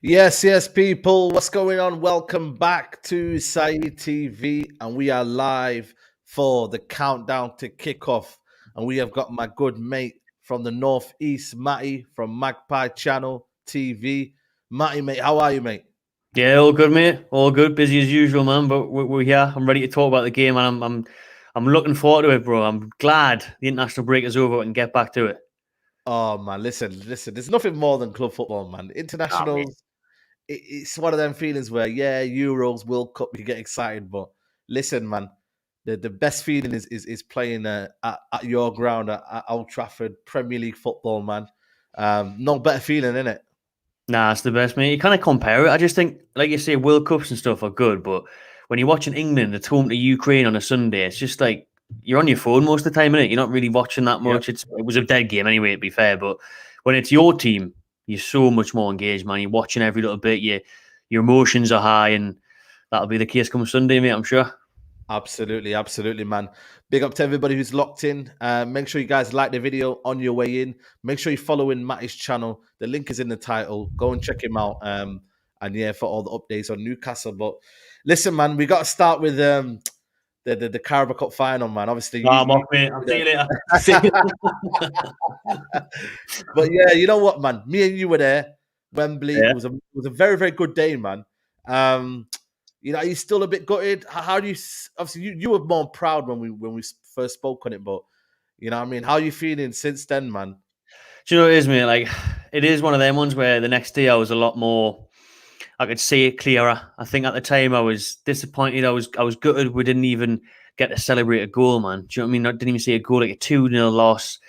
Yes, people. What's going on? Welcome back to Saeed TV, and we are live for the countdown to kickoff. And we have got my good mate from the Northeast, Matty from Magpie Channel TV. Matty, mate, how are you, mate? Yeah, all good, mate. All good. Busy as usual, man. But we're here. I'm ready to talk about the game, and I'm looking forward to it, bro. I'm glad the international break is over and get back to it. Oh man, listen. There's nothing more than club football, man. Ah, mate. Internationals, it's one of them feelings where, yeah, Euros, World Cup, you get excited, but listen, man, the best feeling is playing at your ground at Old Trafford, Premier League football, man. No better feeling, innit? Nah, it's the best, mate. You kind of compare it. I just think, like you say, World Cups and stuff are good, but when you're watching England at home to Ukraine on a Sunday, it's just like you're on your phone most of the time, innit? You're not really watching that Yep. much. It was a dead game anyway, to be fair. But when it's your team, you're so much more engaged, man. You're watching every little bit. Your emotions are high, and that'll be the case come Sunday, mate. I'm sure. Absolutely, man. Big up to everybody who's locked in. Make sure you guys like the video on your way in. Make sure you follow in Matty's channel. The link is in the title. Go and check him out. And yeah, for all the updates on Newcastle. But listen, man, we got to start with the Carabao Cup final, man. Obviously, I'm off, mate. I'll see you later. But yeah, you know what, man? Me and you were there, Wembley. Yeah. It was a very, very good day, man. Are you still a bit gutted? How do you? Obviously, you were more proud when we first spoke on it, but you know what I mean. How are you feeling since then, man? Do you know what it is, mate? Like, it is one of them ones where the next day I was a lot more. I could see it clearer. I think at the time I was disappointed. I was gutted. We didn't even get to celebrate a goal, man. Do you know what I mean? I didn't even see a goal, like a 2-0 loss.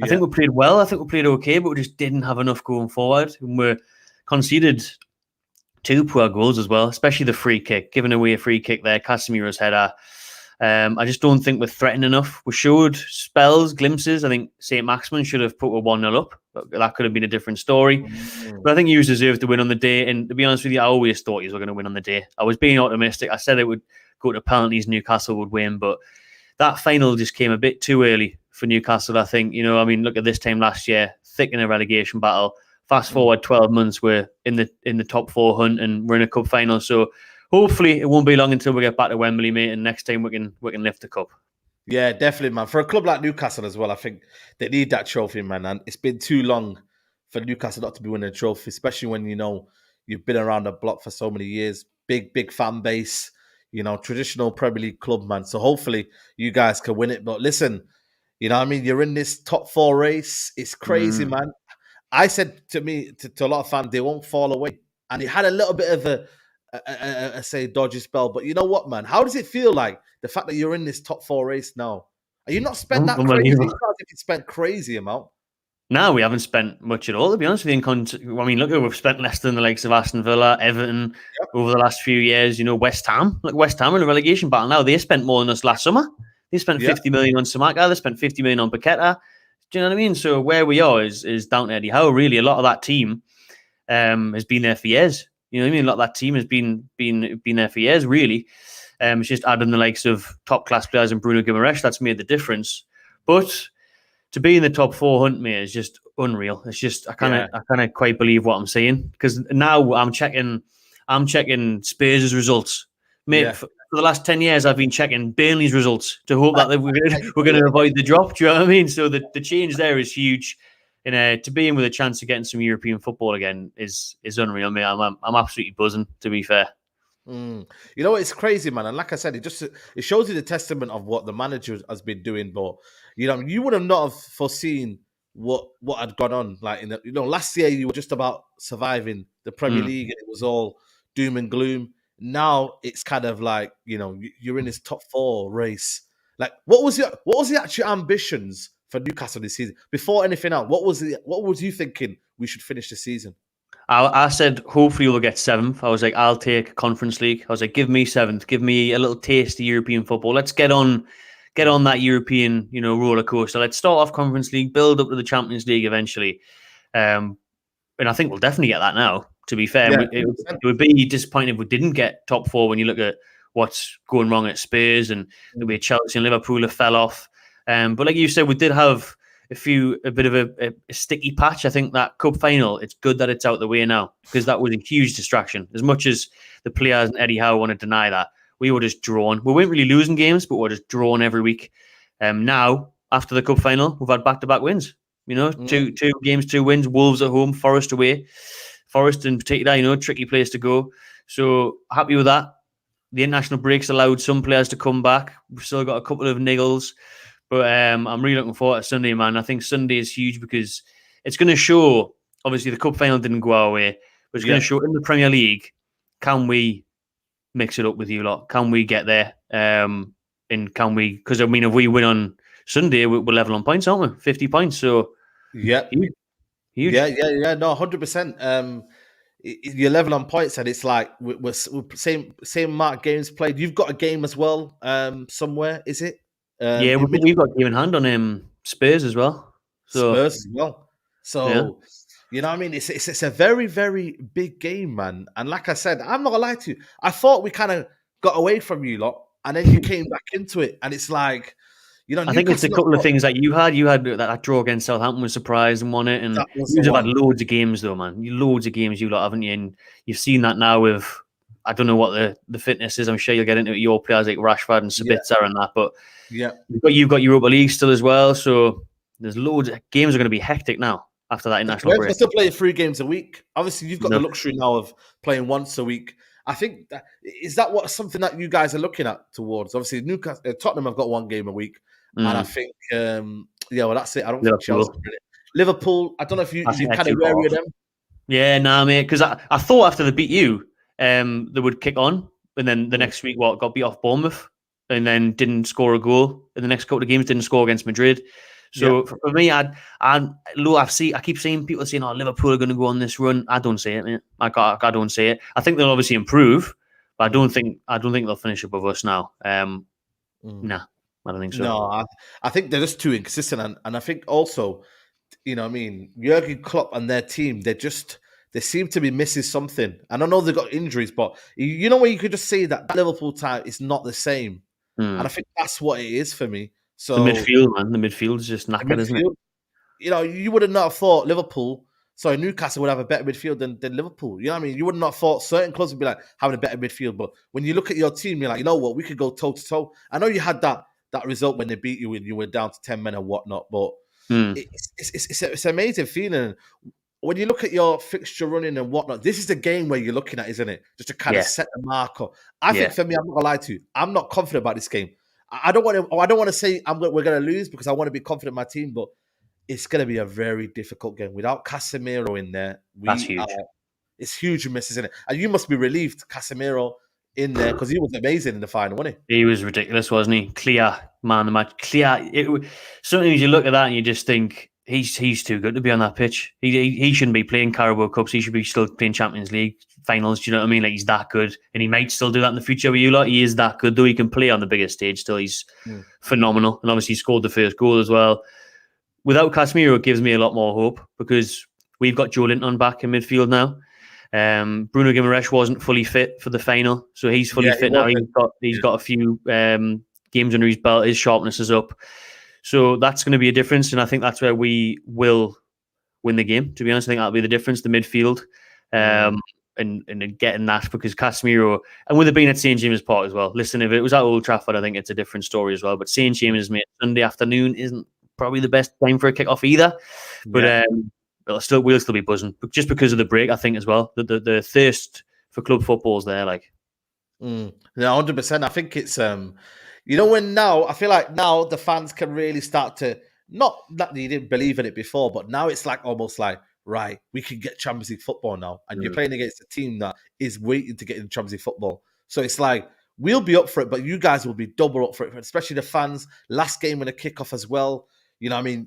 I think we played well. I think we played okay, but we just didn't have enough going forward. And we conceded 2 poor goals as well, especially the free kick, giving away a free kick there, Casemiro's header. I just don't think we're threatening enough. We showed spells, glimpses. I think St. Maximin should have put a 1-0 up. That could have been a different story. But I think you deserved to win on the day. And to be honest with you, I always thought you were going to win on the day. I was being optimistic. I said it would go to penalties, Newcastle would win. But that final just came a bit too early for Newcastle, I think. You know, I mean, look at this time last year, thick in a relegation battle. Fast forward 12 months, we're in the top 4 hunt and we're in a cup final. So hopefully it won't be long until we get back to Wembley, mate, and next time we can lift the cup. Yeah, definitely, man. For a club like Newcastle as well, I think they need that trophy, man. And it's been too long for Newcastle not to be winning a trophy, especially when you've been around the block for so many years. Big fan base, traditional Premier League club, man. So hopefully you guys can win it. But listen, you know what I mean? You're in this top 4 race. It's crazy, man. I said to a lot of fans, they won't fall away. And it had a little bit of a say dodgy spell. But you know what, man? How does it feel like the fact that you're in this top 4 race now? Are you not spent that crazy? You spent crazy amount. No, we haven't spent much at all, to be honest with you. I mean, look, we've spent less than the likes of Aston Villa, Everton over the last few years. You know, West Ham. Look, West Ham in a relegation battle now. They spent more than us last summer. They spent 50 million on Samaka. They spent 50 million on Paqueta. Do you know what I mean? So where we are is down to Eddie Howe. Really, a lot of that team has been there for years. You know what I mean? A lot of that team has been there for years, really. It's just adding the likes of top-class players and Bruno Guimaraes that's made the difference. But to be in the top 4 hunt, mate, is just unreal. It's just I kind of quite believe what I'm saying, because now I'm checking Spurs' results, mate. Yeah. For the last 10 years, I've been checking Burnley's results to hope that we're going to avoid the drop. Do you know what I mean? So the change there is huge. And to be in with a chance of getting some European football again is unreal, mate. I'm absolutely buzzing, to be fair. You know, it's crazy, man. And like I said, it shows you the testament of what the manager has been doing. But you would have not have foreseen what had gone on. Like last year you were just about surviving the Premier League, and it was all doom and gloom. Now it's kind of like you're in this top 4 race. Like, what was the actual ambitions for Newcastle this season? Before anything else, what was you thinking we should finish the season? I said, hopefully we'll get 7th. I was like, I'll take Conference League. I was like, give me 7th. Give me a little taste of European football. Let's get on that European, roller coaster. Let's start off Conference League, build up to the Champions League eventually. And I think we'll definitely get that now, to be fair. It would be disappointing if we didn't get top 4 when you look at what's going wrong at Spurs and the way Chelsea and Liverpool have fell off. But like you said, we did have a bit of a sticky patch. I think that cup final, it's good that it's out the way now because that was a huge distraction. As much as the players and Eddie Howe want to deny that, we were just drawn. We weren't really losing games, but we were just drawn every week. Now, after the cup final, we've had back-to-back wins. Two games, 2 wins. Wolves at home, Forest away. Forest in particular, tricky place to go. So happy with that. The international breaks allowed some players to come back. We've still got a couple of niggles. But I'm really looking forward to Sunday, man. I think Sunday is huge because it's going to show, obviously the cup final didn't go our way, but it's going to show in the Premier League, can we mix it up with you lot? Can we get there? And can we, because if we win on Sunday, we're level on points, aren't we? 50 points. So yeah. Huge. Yeah. No, 100%. You're level on points, and it's like we're same amount of games played. You've got a game as well, somewhere, is it? We've got game in hand on Spurs as well. So, Spurs as well. So, you know what I mean? It's a very, very big game, man. And like I said, I'm not gonna lie to you. I thought we kind of got away from you lot, and then you came back into it, and it's like, I think it's a couple of things that you had. You had that draw against Southampton was surprised and won it, and you've had loads of games though, man. Loads of games you lot, haven't you? And you've seen that now with, I don't know what the fitness is. I'm sure you'll get into your players like Rashford and Sabitzer and that, but you've got Europa League still as well. So there's loads of games are going to be hectic now after that international break. We're still playing 3 games a week. Obviously, you've got the luxury now of playing once a week. I think is that something that you guys are looking at towards? Obviously, Newcastle, Tottenham have got 1 game a week. And I think, that's it. I don't think Chelsea. Liverpool, I don't know if you kind of wary of them. Yeah, nah, mate. Because I thought after they beat you, they would kick on, and then the next week, got beat off Bournemouth, and then didn't score a goal. In the next couple of games, didn't score against Madrid. So for me, I keep seeing people saying, "Oh, Liverpool are going to go on this run." I don't see it, mate. I don't see it. I think they'll obviously improve, but I don't think they'll finish above us now. Nah. I don't think so. No, I think they're just too inconsistent, and I think also, Jurgen Klopp and their team, they seem to be missing something. And I know they've got injuries, but where you could just see that Liverpool time is not the same, and I think that's what it is for me. So the midfield, man, the midfield's just knackered, isn't it? You would have not thought Newcastle would have a better midfield than Liverpool. You know what I mean? You would not thought certain clubs would be like having a better midfield, but when you look at your team, you're like, you know what, we could go toe to toe. I know you had that result when they beat you and you were down to 10 men and whatnot, but it's an amazing feeling. When you look at your fixture running and whatnot, this is the game where you're looking at, isn't it? Just to kind of set the marker. I think for me, I'm not gonna lie to you, I'm not confident about this game. I don't want to say we're gonna lose because I want to be confident in my team, but it's gonna be a very difficult game without Casemiro in there. That's huge. It's huge misses, isn't it? And you must be relieved, Casemiro in there, because he was amazing in the final, wasn't he? He was ridiculous, wasn't he? Clear man of the match. Clear. Sometimes you look at that and you just think he's too good to be on that pitch. He shouldn't be playing Carabao Cups. He should be still playing Champions League finals. Do you know what I mean? Like, he's that good, and he might still do that in the future with you lot. He is that good, though. He can play on the biggest stage still. He's phenomenal, and obviously he scored the first goal as well. Without Casemiro, it gives me a lot more hope because we've got Joe Linton back in midfield now. Bruno Guimaraes wasn't fully fit for the final, so he's fully fit now. He's got a few games under his belt. His sharpness is up, so that's going to be a difference. And I think that's where we will win the game. To be honest, I think that'll be the difference. The midfield, and getting that, because Casemiro, and with it being at St James' Park as well. Listen, if it was at Old Trafford, I think it's a different story as well. But St James' Sunday afternoon isn't probably the best time for a kick-off either. But we'll still be buzzing, but just because of the break, I think, as well. The thirst for club football is there, like. Yeah, 100%. I think it's when now I feel like now the fans can really start to, not that you didn't believe in it before, but now it's like almost like, right, we can get Champions League football now, and you're playing against a team that is waiting to get in Champions League football. So it's like, we'll be up for it, but you guys will be double up for it, especially the fans. Last game in a kickoff as well. You know what I mean?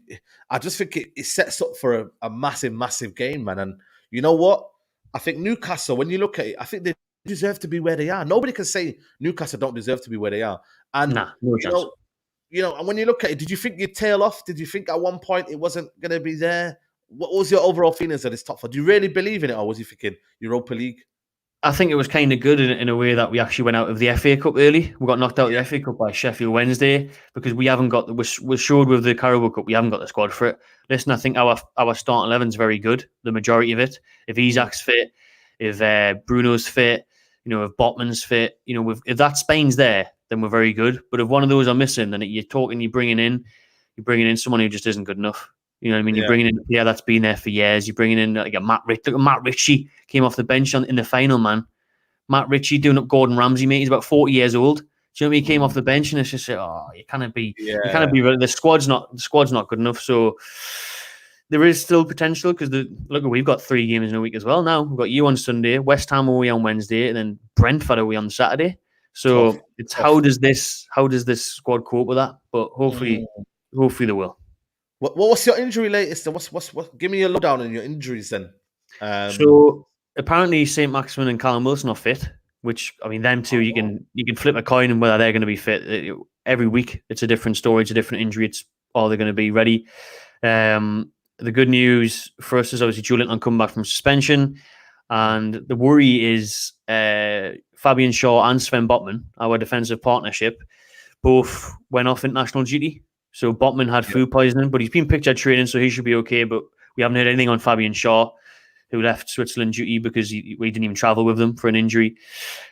I just think it sets up for a massive, massive game, man. And you know what? I think Newcastle, when you look at it, I think they deserve to be where they are. Nobody can say Newcastle don't deserve to be where they are. And, no chance. And when you look at it, did you think you'd tail off? Did you think at one point it wasn't going to be there? What was your overall feelings of this top four? Do you really believe in it, or was you thinking Europa League? I think it was kind of good in a way that we actually went out of the FA Cup early. We got knocked out of the FA Cup by Sheffield Wednesday because we haven't got we're showed with the Carabao Cup we haven't got the squad for it. Listen, I think our starting 11's very good, the majority of it. If Isaac's fit, if Bruno's fit, if Botman's fit, if that Spain's there, then we're very good. But if one of those are missing, then you're bringing in someone who just isn't good enough. You know what I mean? Yeah. You're bringing in a player that's been there for years. You're bringing in like a Matt Ritchie. Look at Matt Ritchie came off the bench in the final, man. Matt Ritchie doing up Gordon Ramsay, mate. He's about 40 years old. Do you know what I mean? He came off the bench and it's just you can't be the squad's not good enough. So there is still potential because we've got 3 games in a week as well now. We've got you on Sunday, West Ham away on Wednesday, and then Brentford away on Saturday. So it's tough. How does this squad cope with that? But hopefully they will. What's your injury latest? What? Give me a lowdown on your injuries then. So apparently St. Maximin and Callum Wilson are fit, which I mean them two you can flip a coin and whether they're going to be fit. Every week it's a different story, it's a different injury. Are they going to be ready? The good news for us is obviously Julian come back from suspension, and the worry is Fabian Shaw and Sven Botman, our defensive partnership, both went off international duty. So Botman had food poisoning, but he's been pictured training, so he should be okay. But we haven't heard anything on Fabian Shaw, who left Switzerland duty because we didn't even travel with them for an injury.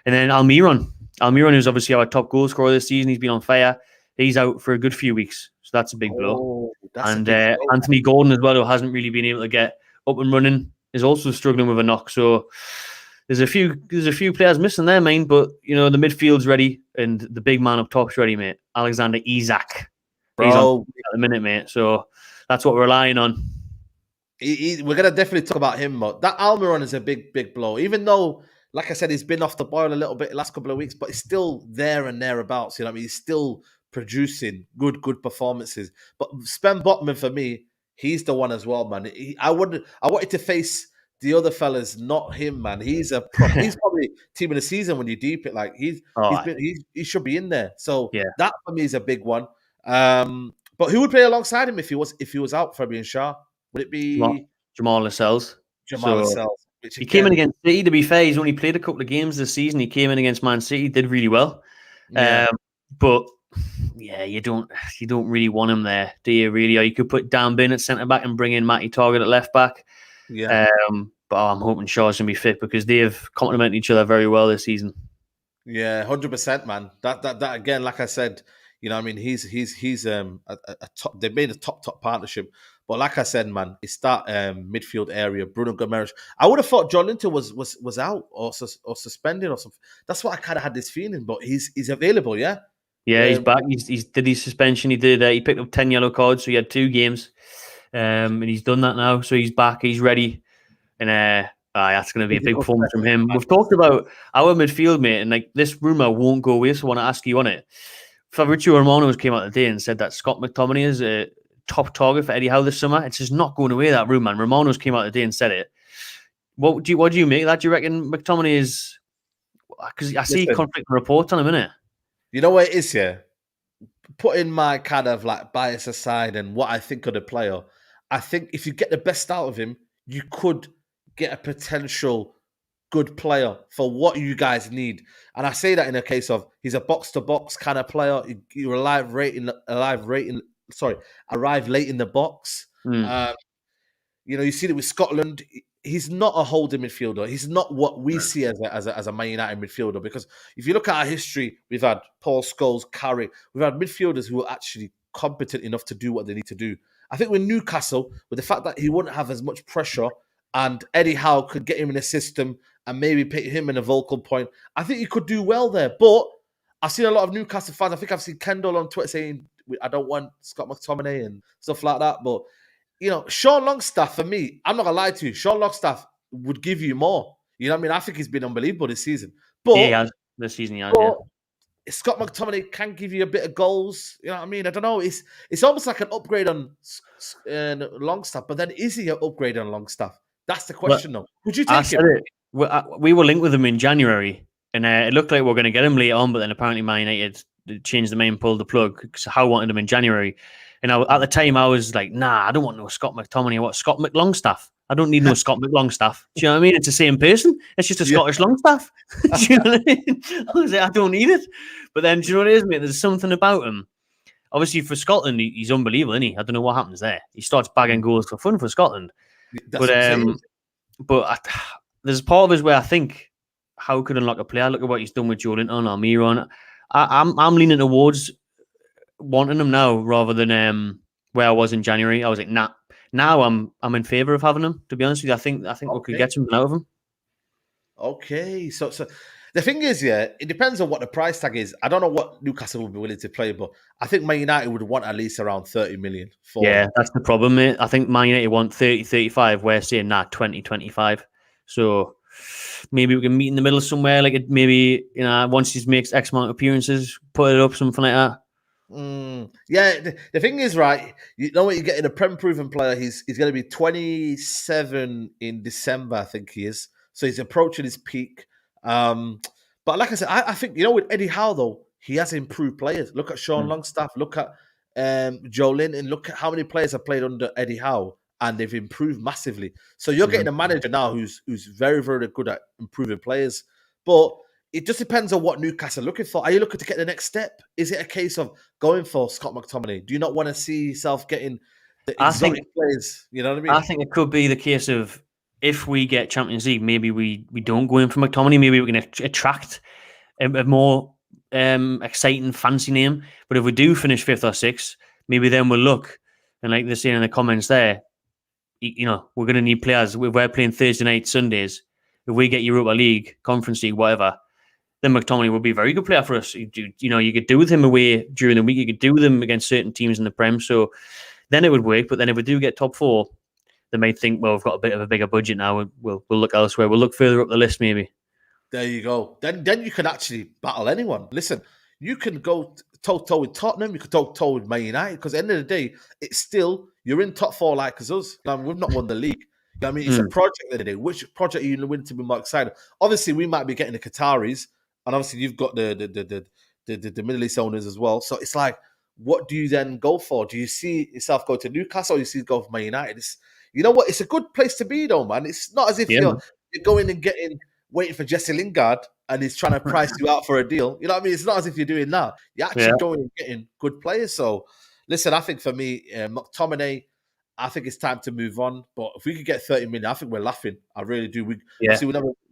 And then Almiron, who's obviously our top goal scorer this season, he's been on fire. He's out for a good few weeks, so that's a big blow. And Anthony Gordon as well, who hasn't really been able to get up and running, is also struggling with a knock. So there's a few players missing there, mate. But the midfield's ready and the big man up top's ready, mate. Alexander Isak. He's on at the minute, mate. So that's what we're relying on. We're going to definitely talk about him, but that Almiron is a big blow. Even though, like I said, he's been off the boil a little bit the last couple of weeks, but he's still there and thereabouts. You know what I mean? He's still producing good performances. But Sven Botman, for me, he's the one as well, man. I wanted to face the other fellas, not him, man. He's probably team of the season when you deep it. Like he should be in there. So that for me is a big one. But who would play alongside him if he was out? Fabian Shaw? Would it be Jamal Lascelles? Lascelles. He came in against City. To be fair, he's only played a couple of games this season. He came in against Man City, did really well. But you don't really want him there, do you? Really, or you could put Dan Bin at centre back and bring in Matty Target at left back. Yeah. But I'm hoping Shaw's gonna be fit because they have complemented each other very well this season. Yeah, 100%, man. That again, like I said, I mean, he's a top. They've made a top partnership. But like I said, man, it's that midfield area. Bruno Gomes. I would have thought John Linton was out or suspended or something. That's what I kind of had this feeling. But he's available, yeah. Yeah, he's back. He's did his suspension. He did. He picked up 10 yellow cards, so he had 2 games, and he's done that now. So he's back. He's ready, and that's going to be a big performance from him. We've talked about our midfield, mate, and like this rumor won't go away. So I want to ask you on it. Fabrizio Romano came out today and said that Scott McTominay is a top target for Eddie Howe this summer. It's just not going away, that rumor. And Romano's came out today and said it. What do you make of that? Do you reckon McTominay is? Because I see conflicting reports on him, innit? You know what it is, yeah? Putting my kind of like bias aside and what I think of the player, I think if you get the best out of him, you could get a potential good player for what you guys need. And I say that in a case of he's a box-to-box kind of player. You arrive late in the box. You see it with Scotland. He's not a holding midfielder. He's not what we see as a Man United midfielder. Because if you look at our history, we've had Paul Scholes, Carrick. We've had midfielders who are actually competent enough to do what they need to do. I think with Newcastle, with the fact that he wouldn't have as much pressure and Eddie Howe could get him in a system and maybe put him in a vocal point, I think he could do well there. But I've seen a lot of Newcastle fans. I think I've seen Kendall on Twitter saying, I don't want Scott McTominay and stuff like that. But, Sean Longstaff, for me, I'm not going to lie to you, Sean Longstaff would give you more. You know what I mean? I think he's been unbelievable this season. But he has. This season he has, Scott McTominay can give you a bit of goals. You know what I mean? I don't know. It's almost like an upgrade on Longstaff. But then is he an upgrade on Longstaff? That's the question, though. Would you take him? We were linked with him in January, and it looked like we were going to get him later on, but then apparently Man United changed the name, pulled the plug, because Howe wanted him in January. And at the time, I was like, nah, I don't want no Scott McTominay. I want Scott McLongstaff. I don't need no Scott Longstaff. Do you know what I mean? It's the same person. It's just a Yeah. Scottish Longstaff. Do you know what I mean? I was like, I don't need it. But then, do you know what it is, mate? There's something about him. Obviously, for Scotland, he's unbelievable, isn't he? I don't know what happens there. He starts bagging goals for fun for Scotland. That's what I'm saying. But there's part of us where I think, how could unlock a player? Look at what he's done with Joe Linton or Miron. I'm leaning towards wanting him now rather than where I was in January. I was like, nah. Now I'm in favour of having him. To be honest with you, I think we could get something out of him. Okay, so the thing is, yeah, it depends on what the price tag is. I don't know what Newcastle would be willing to play, but I think Man United would want at least around 30 million for him. That's the problem, mate. I think Man United want 30, 35. We're saying 20, 25. So maybe we can meet in the middle somewhere. Like maybe once he makes X amount of appearances, put it up, something like that. Yeah, the thing is, right, you know what, you're getting a Prem-proven player. He's going to be 27 in December, I think he is. So he's approaching his peak. But like I said, I think, with Eddie Howe, though, he has improved players. Look at Sean Longstaff, look at Joe Linton, look at how many players have played under Eddie Howe, and they've improved massively. So you're getting a manager now who's very, very good at improving players. But it just depends on what Newcastle are looking for. Are you looking to get the next step? Is it a case of going for Scott McTominay? Do you not want to see yourself getting the exotic players? You know what I mean? I think it could be the case of if we get Champions League, maybe we don't go in for McTominay. Maybe we can attract a more exciting, fancy name. But if we do finish 5th or 6th, maybe then we'll look. And like they're saying in the comments there, we're going to need players. If we're playing Thursday night, Sundays, if we get Europa League, Conference League, whatever, then McTominay would be a very good player for us. You could do with him away during the week. You could do with him against certain teams in the Prem. So then it would work. But then if we do get top 4, they might think, well, we've got a bit of a bigger budget now. We'll look elsewhere. We'll look further up the list, maybe. There you go. Then you can actually battle anyone. Listen, you can go toe-to-toe with Tottenham. You can toe-to-toe with Man United. Because at the end of the day, it's still, you're in top 4 like us. We've not won the league. I mean, it's a project at the end of the day. Which project are you willing to be more excited? Obviously, we might be getting the Qataris. And obviously, you've got the Middle East owners as well. So it's like, what do you then go for? Do you see yourself go to Newcastle, or do you see go for Man United? You know what? It's a good place to be, though, man. It's not as if you're going and waiting for Jesse Lingard and he's trying to price you out for a deal. You know what I mean? It's not as if you're doing that. You're actually going and getting good players. So, listen, I think for me, McTominay, I think it's time to move on. But if we could get 30 million, I think we're laughing. I really do. We've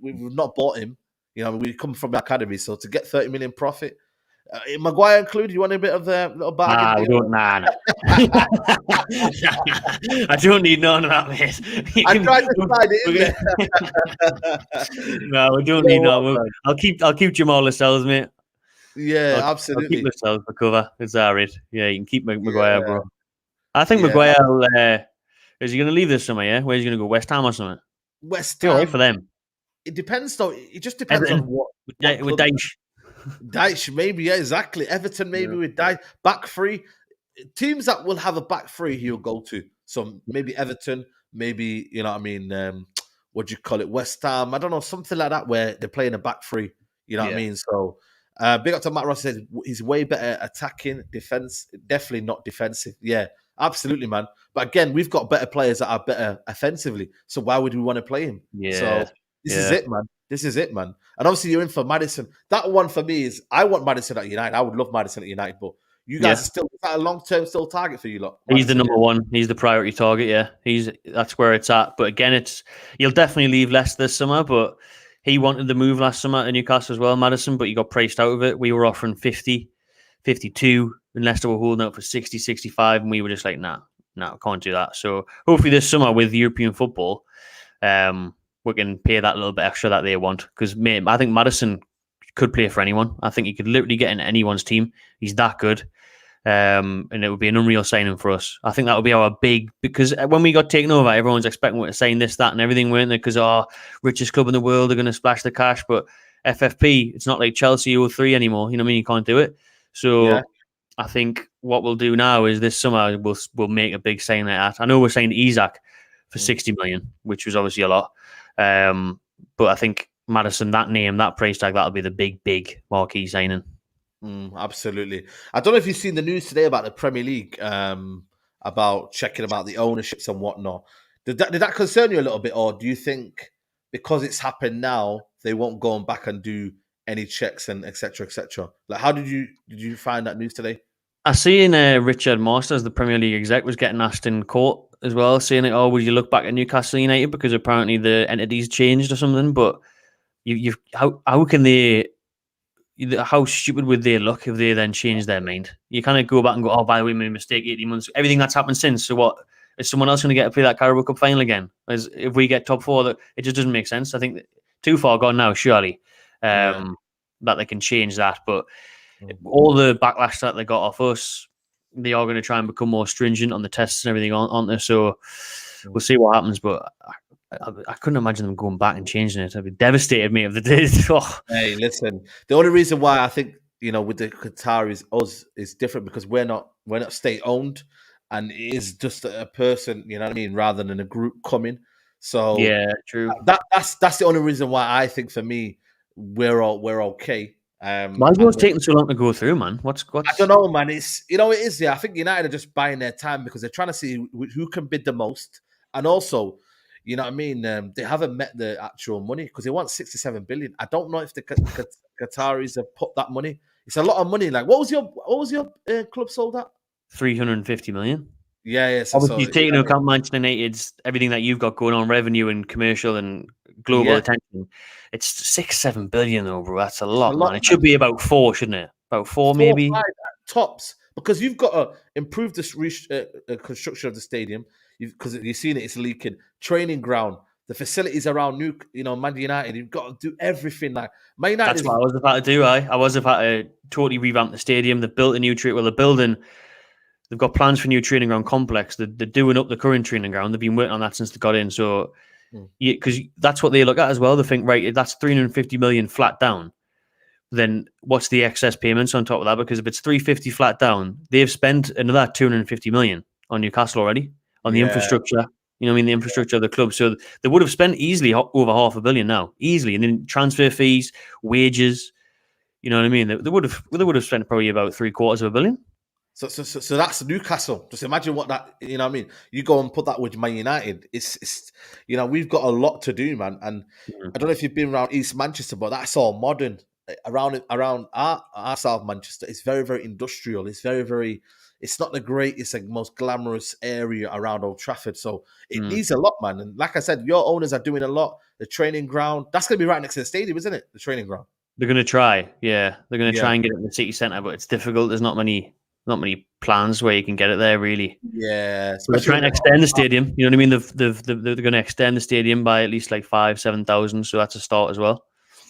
not bought him. We come from the academy, so to get 30 million profit, Maguire included, you want a bit of a little bargain? Nah. I don't need none of that, mate. I tried to find it. No, we don't need none. I'll keep Jamal Lascelles, mate. Yeah, absolutely. I'll keep Lascelles for cover. It's alright. Yeah, you can keep Maguire, bro. I think Maguire. Is he going to leave this summer? Yeah, where's he going to go? West Ham or something? West Ham. All right for them. It depends, though. It just depends on what with Dyche. Dyche, maybe, yeah, exactly. Everton, maybe with Dyche. Back three. Teams that will have a back three, he'll go to. So maybe Everton, maybe, what do you call it? West Ham. I don't know, something like that where they're playing a back three. You know what I mean? So, big up to Matt Ross, says he's way better attacking, defense, definitely not defensive. Yeah, absolutely, man. But again, we've got better players that are better offensively. So why would we want to play him? Yeah. So this is it, man. This is it, man. And obviously you're in for Maddison. That one for me is, I want Maddison at United. I would love Maddison at United, but you guys are still, is that a long-term still target for you lot? He's the number one. He's the priority target, yeah. That's where it's at. But again, you'll definitely leave Leicester this summer, but he wanted the move last summer to Newcastle as well, Maddison, but he got priced out of it. We were offering 50, 52, and Leicester were holding out for 60, 65, and we were just like, nah, can't do that. So hopefully this summer with European football, we can pay that little bit extra that they want. Because, mate, I think Maddison could play for anyone. I think he could literally get into anyone's team. He's that good. And it would be an unreal signing for us. I think that would be our big... Because when we got taken over, everyone's expecting to sign this, that, and everything, weren't they? Because our richest club in the world are going to splash the cash. But FFP, it's not like Chelsea 03 anymore. You know what I mean? You can't do it. So I think what we'll do now is this summer we'll make a big signing like that. I know we're signing Isak for 60 million, which was obviously a lot. But I think Maddison, that name, that price tag, that'll be the big marquee signing. Absolutely. I don't know if you've seen the news today about the Premier League, about checking about the ownerships and whatnot. Did that concern you a little bit, or do you think because it's happened now, they won't go back and do any checks and etc. etc.? Like, how did you find that news today? I seen Richard Masters, the Premier League exec, was getting asked in court as well, saying, "Oh, would you look back at Newcastle United because apparently the entities changed or something?" But how can they? How stupid would they look if they then change their mind? You kind of go back and go, "Oh, by the way, we made a mistake 18 months. Everything that's happened since. So what? Is someone else going to get to play that Carabao Cup final again? As if we get top four, that it just doesn't make sense. I think too far gone now, surely, that they can change that. But all the backlash that they got off us, they are going to try and become more stringent on the tests and everything, aren't they? So we'll see what happens. But I couldn't imagine them going back and changing it. I'd be devastated, mate, if they did. Oh. Hey, listen. The only reason why I think with the Qataris, us is different because we're not state owned, and it is just a person, you know what I mean, rather than a group coming. So yeah, true. That's the only reason why I think for me we're okay. Why is it taking so long to go through, man? What's I don't know, man. It's it is. Yeah, I think United are just buying their time because they're trying to see who can bid the most, and also. You know what I mean? They haven't met the actual money because they want 67 billion. I don't know if the Qataris have put that money. It's a lot of money. Like, what was your club sold at? 350 million. Yeah. Obviously, taking into account Manchester United's everything that you've got going on, revenue and commercial and global attention. It's 6-7 billion though, bro. That's a lot, man. It should be about 4, shouldn't it? About 4 maybe. 5 tops, because you've got to improve the construction of the stadium. Because you've seen it, it's leaking. Training ground, the facilities around Man United. You've got to do everything. Like Man United. That's what I was about to do. I was about to totally revamp the stadium. They built a new they're building. They've got plans for a new training ground complex. They're doing up the current training ground. They've been working on that since they got in. So, because that's what they look at as well. They think, right, that's 350 million flat down. Then what's the excess payments on top of that? Because if it's 350 flat down, they've spent another 250 million on Newcastle already. On the infrastructure, the infrastructure of the club. So they would have spent easily over $500 million now, easily, and then transfer fees, wages. You know what I mean? They would have spent probably about $750 million. So that's Newcastle. Just imagine what that. You know what I mean? You go and put that with Man United. It's we've got a lot to do, man. And I don't know if you've been around East Manchester, but that's all modern. Around our South Manchester, it's very, very industrial. It's very, very. It's not the greatest, most glamorous area around Old Trafford. So it needs a lot, man. And like I said, your owners are doing a lot. The training ground, that's going to be right next to the stadium, isn't it? The training ground. They're going to try. Yeah. They're going to try and get it in the city centre, but it's difficult. There's not many plans where you can get it there, really. Yeah. So they're trying to extend the stadium. You know what I mean? They're going to extend the stadium by at least 5,000-7,000. So that's a start as well.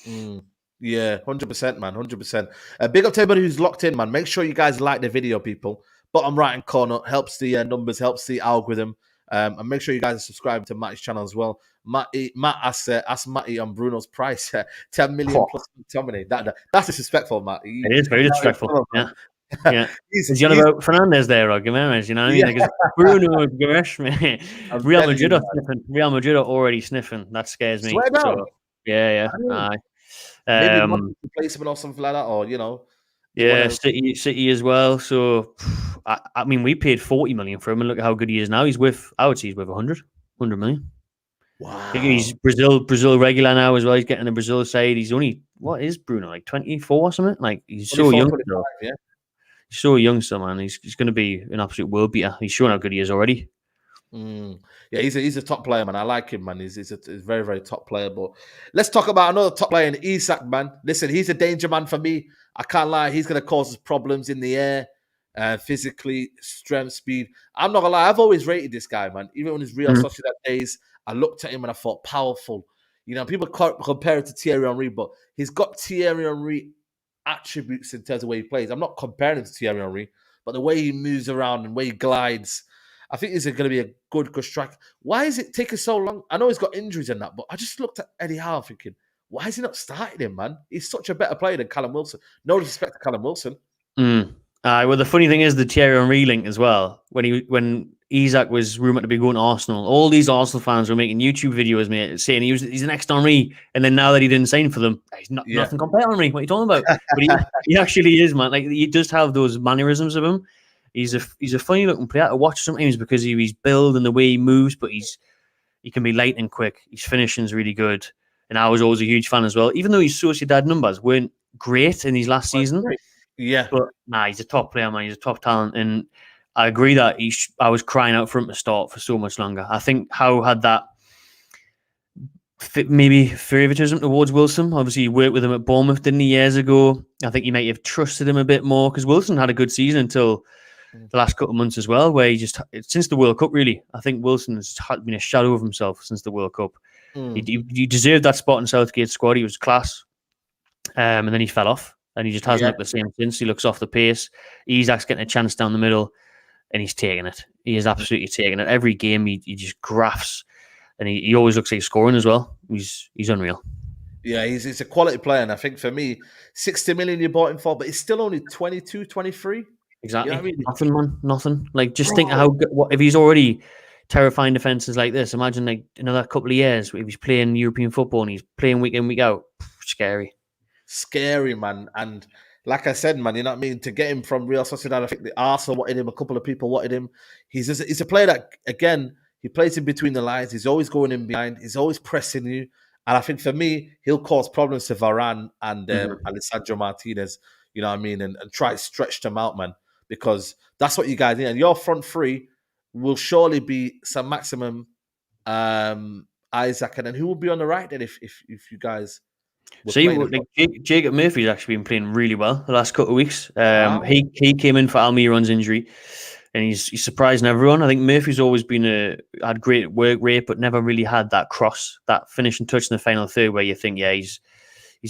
Yeah, 100%, man. 100%. Big up to everybody who's locked in, man. Make sure you guys like the video, people. Bottom right hand corner helps the numbers, helps the algorithm, and make sure you guys are subscribed to Matty's channel as well. Matt asked Matty on Bruno's price, 10 million plus dominate. That's disrespectful, Matt. It is very disrespectful. Yeah. He's on about Fernandez there or Gimenez, you know what I mean? Because Bruno Gimenez, man. Real Madrid are sniffing. Real Madrid are already sniffing. That scares me. Swear down. So, yeah. Maybe replacement or something like that, or Yeah, City as well. So, I mean, we paid 40 million for him, and look at how good he is now. I would say he's worth 100 million. Wow. He's Brazil regular now as well. He's getting the Brazil side. He's only, what is Bruno, like 24 or something? Like, he's so young. Yeah. He's so young, so man. He's going to be an absolute world beater. He's showing how good he is already. Yeah, he's a top player, man. I like him, man. He's a very, very top player. But let's talk about another top player in Isak, man. Listen, he's a danger man for me. I can't lie. He's going to cause us problems in the air, physically, strength, speed. I'm not going to lie. I've always rated this guy, man. Even when his Real Sociedad days, I looked at him and I thought, powerful. People compare it to Thierry Henry, but he's got Thierry Henry attributes in terms of the way he plays. I'm not comparing him to Thierry Henry, but the way he moves around and the way he glides, I think he's going to be a good strike. Why is it taking so long? I know he's got injuries and that, but I just looked at Eddie Howe thinking, why is he not starting him, man? He's such a better player than Callum Wilson. No disrespect to Callum Wilson. Well, the funny thing is the Thierry Henry link as well. When Isak was rumoured to be going to Arsenal, all these Arsenal fans were making YouTube videos, mate, saying he's the next Henry. And then now that he didn't sign for them, he's nothing compared to Henry. What are you talking about? But he actually is, man. Like, he does have those mannerisms of him. He's a funny looking player to watch sometimes because of his build and the way he moves, but he's he can be lightning quick. His finishing's really good. And I was always a huge fan as well. Even though his Sociedad numbers weren't great in his last season. Yeah. But he's a top player, man. He's a top talent. And I agree that I was crying out for him to start for so much longer. I think Howe had that maybe favoritism towards Wilson. Obviously, he worked with him at Bournemouth, didn't he, years ago? I think he might have trusted him a bit more because Wilson had a good season until the last couple of months as well, where he just, since the World Cup, really, I think Wilson has been a shadow of himself since the World Cup. He deserved that spot in Southgate's squad. He was class. And then he fell off, and he just hasn't looked the same since. He looks off the pace. Isak's getting a chance down the middle, and he's taking it. He is absolutely taking it. Every game, he just grafts. And he always looks like he's scoring as well. He's unreal. Yeah, he's a quality player. And I think for me, 60 million you bought him for, but he's still only 22, 23. Exactly. You know what I mean? Nothing, man. Nothing. Like, just think how good, if he's already terrifying defenses like this, imagine like another couple of years if he's playing European football and he's playing week in, week out. Scary. Scary, man. And like I said, man, you know what I mean? To get him from Real Sociedad, I think the Arsenal wanted him, a couple of people wanted him. He's a player that, again, he plays in between the lines. He's always going in behind. He's always pressing you. And I think for me, he'll cause problems to Varane and Alessandro Martinez, you know what I mean? And try to stretch them out, man, because that's what you guys need. And your front three will surely be some maximum Isaac. And then who will be on the right then if you guys... See, like Jacob Murphy's actually been playing really well the last couple of weeks. He came in for Almiron's injury. And he's surprising everyone. I think Murphy's always had great work rate, but never really had that cross, that finishing touch in the final third where you think, he's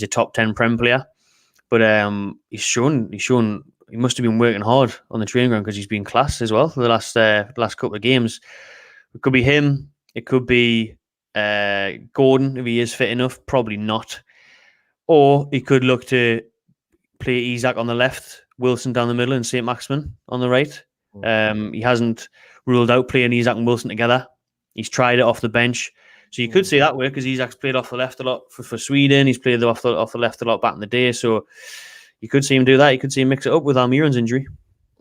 a top 10 Prem player. But he's shown he must have been working hard on the training ground because he's been class as well for the last couple of games. It could be him. It could be Gordon if he is fit enough. Probably not. Or he could look to play Isak on the left, Wilson down the middle, and St. Maximin on the right. He hasn't ruled out playing Isak and Wilson together. He's tried it off the bench. So you could say that way because Isak's played off the left a lot for Sweden. He's played off the left a lot back in the day. So you could see him do that. You could see him mix it up with Almiron's injury.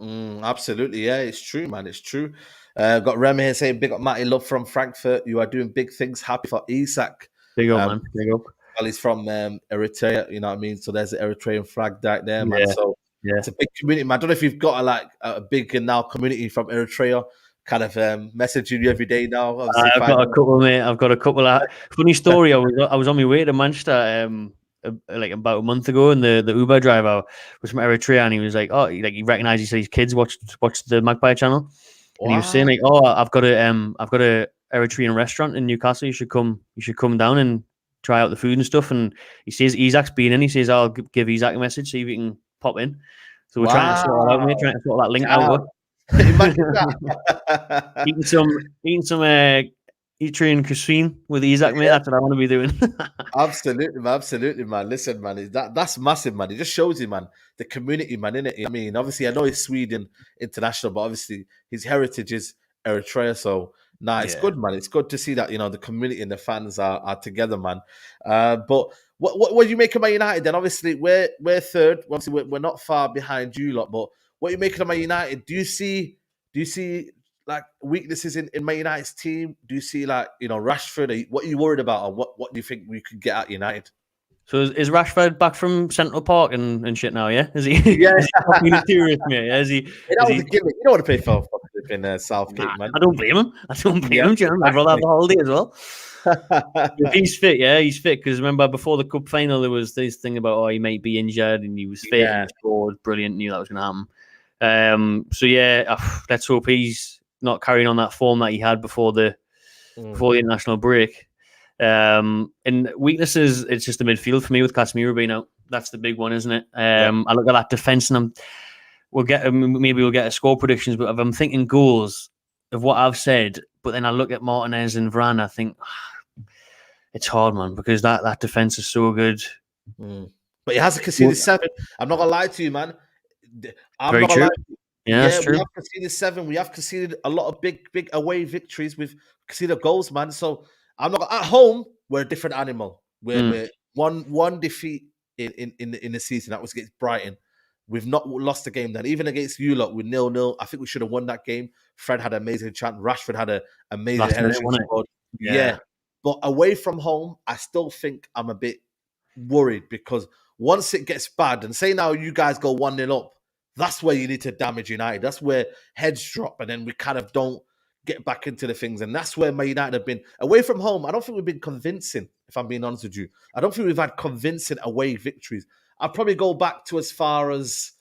Absolutely. Yeah, it's true, man. It's true. Got Remy here saying, big up Matty Love from Frankfurt. You are doing big things. Happy for Isak. Big up, man. Big up. Well, he's from Eritrea, you know what I mean? So there's the Eritrean flag right there, man. Yeah. So it's a big community, man. I don't know if you've got a big now community from Eritrea kind of messaging you every day now. I've got a couple, mate. I've got a couple. Funny story. I was on my way to Manchester like about a month ago, and the Uber driver was from Eritrea, and he was like, "Oh, he recognised." He said his kids watched the Magpie channel, and he was saying like, "Oh, I've got a Eritrean restaurant in Newcastle. You should come down and try out the food and stuff." And he says Isak's been in. He says, "I'll give Isak a message, see if he can pop in." So we're trying to sort that out, mate. Trying to sort that link out. eating some Eritrean cuisine with Isak, mate. That's what I want to be doing. Absolutely, man. Listen, man, that's massive, man. It just shows you, man, the community, man, innit? I mean, obviously, I know he's Sweden international, but obviously his heritage is Eritrea. So, it's good, man. It's good to see that, the community and the fans are together, man. But what do you make of Man United then? Obviously, we're third. Obviously, we're not far behind you lot, but what are you making of Man United? Do you see like weaknesses in Man United's team? Do you see like, Rashford? What are you worried about? Or what do you think we could get at United? So is Rashford back from Central Park and shit now? Yeah, is he? Yeah, is he serious, mate? Is he? That was a gimmick. You don't want to pay for in Southgate, man. I don't blame him. Jim. I'd rather have a holiday as well. If he's fit, he's fit. Because remember, before the cup final, there was this thing about he might be injured, and he was fit and scored. Brilliant, knew that was going to happen. Let's hope he's not carrying on that form that he had before the international break. And weaknesses, it's just the midfield for me with Casemiro being out. That's the big one, isn't it? I look at that defense, and we'll get a score predictions. But if I'm thinking goals of what I've said, but then I look at Martinez and Varane, I think it's hard, man, because that defense is so good. But he hasn't conceded 7. I'm not gonna lie to you, man. Very true. Yeah, that's true. We have conceded 7. We have conceded a lot of big away victories. We've conceded goals, man. So I'm not at home. We're a different animal. We're one defeat in the season. That was against Brighton. We've not lost a game then. Even against you lot with 0-0. I think we should have won that game. Fred had an amazing chance. Rashford had an amazing energy. Yeah. Yeah. But away from home, I still think I'm a bit worried because once it gets bad, and say now you guys go 1-0 up, that's where you need to damage United. That's where heads drop, and then we kind of don't get back into the things. And that's where Man United have been. Away from home, I don't think we've been convincing, if I'm being honest with you. I don't think we've had convincing away victories. I'd probably go back to as far as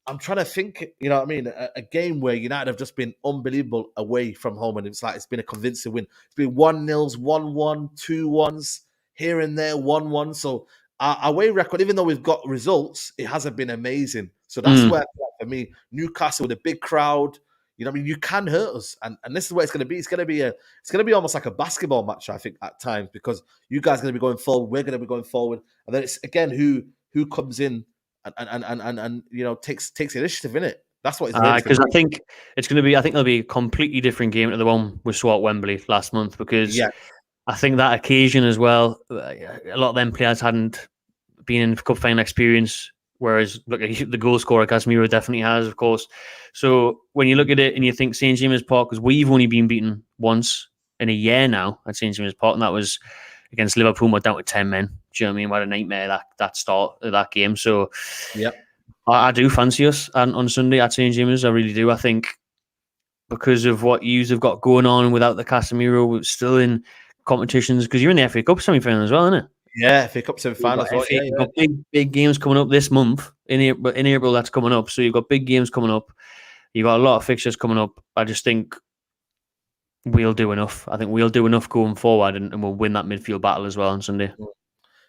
I'm trying to think, you know what I mean? A game where United have just been unbelievable away from home, and it's like it's been a convincing win. It's been 1-0s, 1-1, 2-1s, here and there, 1-1. So our away record, even though we've got results, it hasn't been amazing. So that's Mm. where, for me, Newcastle with a big crowd, you know what I mean? You can hurt us. And this is what it's gonna be. It's gonna be almost like a basketball match, I think, at times, because you guys are gonna be going forward, we're gonna be going forward. And then it's again who comes in and you know takes initiative in it. That's what it's really going Because to I think it's going to be. I think it'll be a completely different game to the one we saw at Wembley last month. be. Because Yeah, I think that occasion as well, a lot of them players hadn't been in cup final experience. Whereas, look, the goal scorer Casemiro definitely has, of course. So when you look at it and you think St James Park, because we've only been beaten once in a year now at St James Park, and that was against Liverpool. We're down to 10 men. Do you know what I mean? What a nightmare that start of that game. So yeah, I do fancy us on Sunday at St James. I really do. I think because of what yous have got going on without the Casemiro, we're still in competitions because you're in the FA Cup semi-final as well, isn't it? yeah. FA Cup You've semi-final got as well. Yeah, you've yeah. got big games coming up this month in April. That's coming up, so you've got big games coming up. You've got a lot of fixtures coming up. I just think we'll do enough. I think we'll do enough going forward, and we'll win that midfield battle as well on Sunday.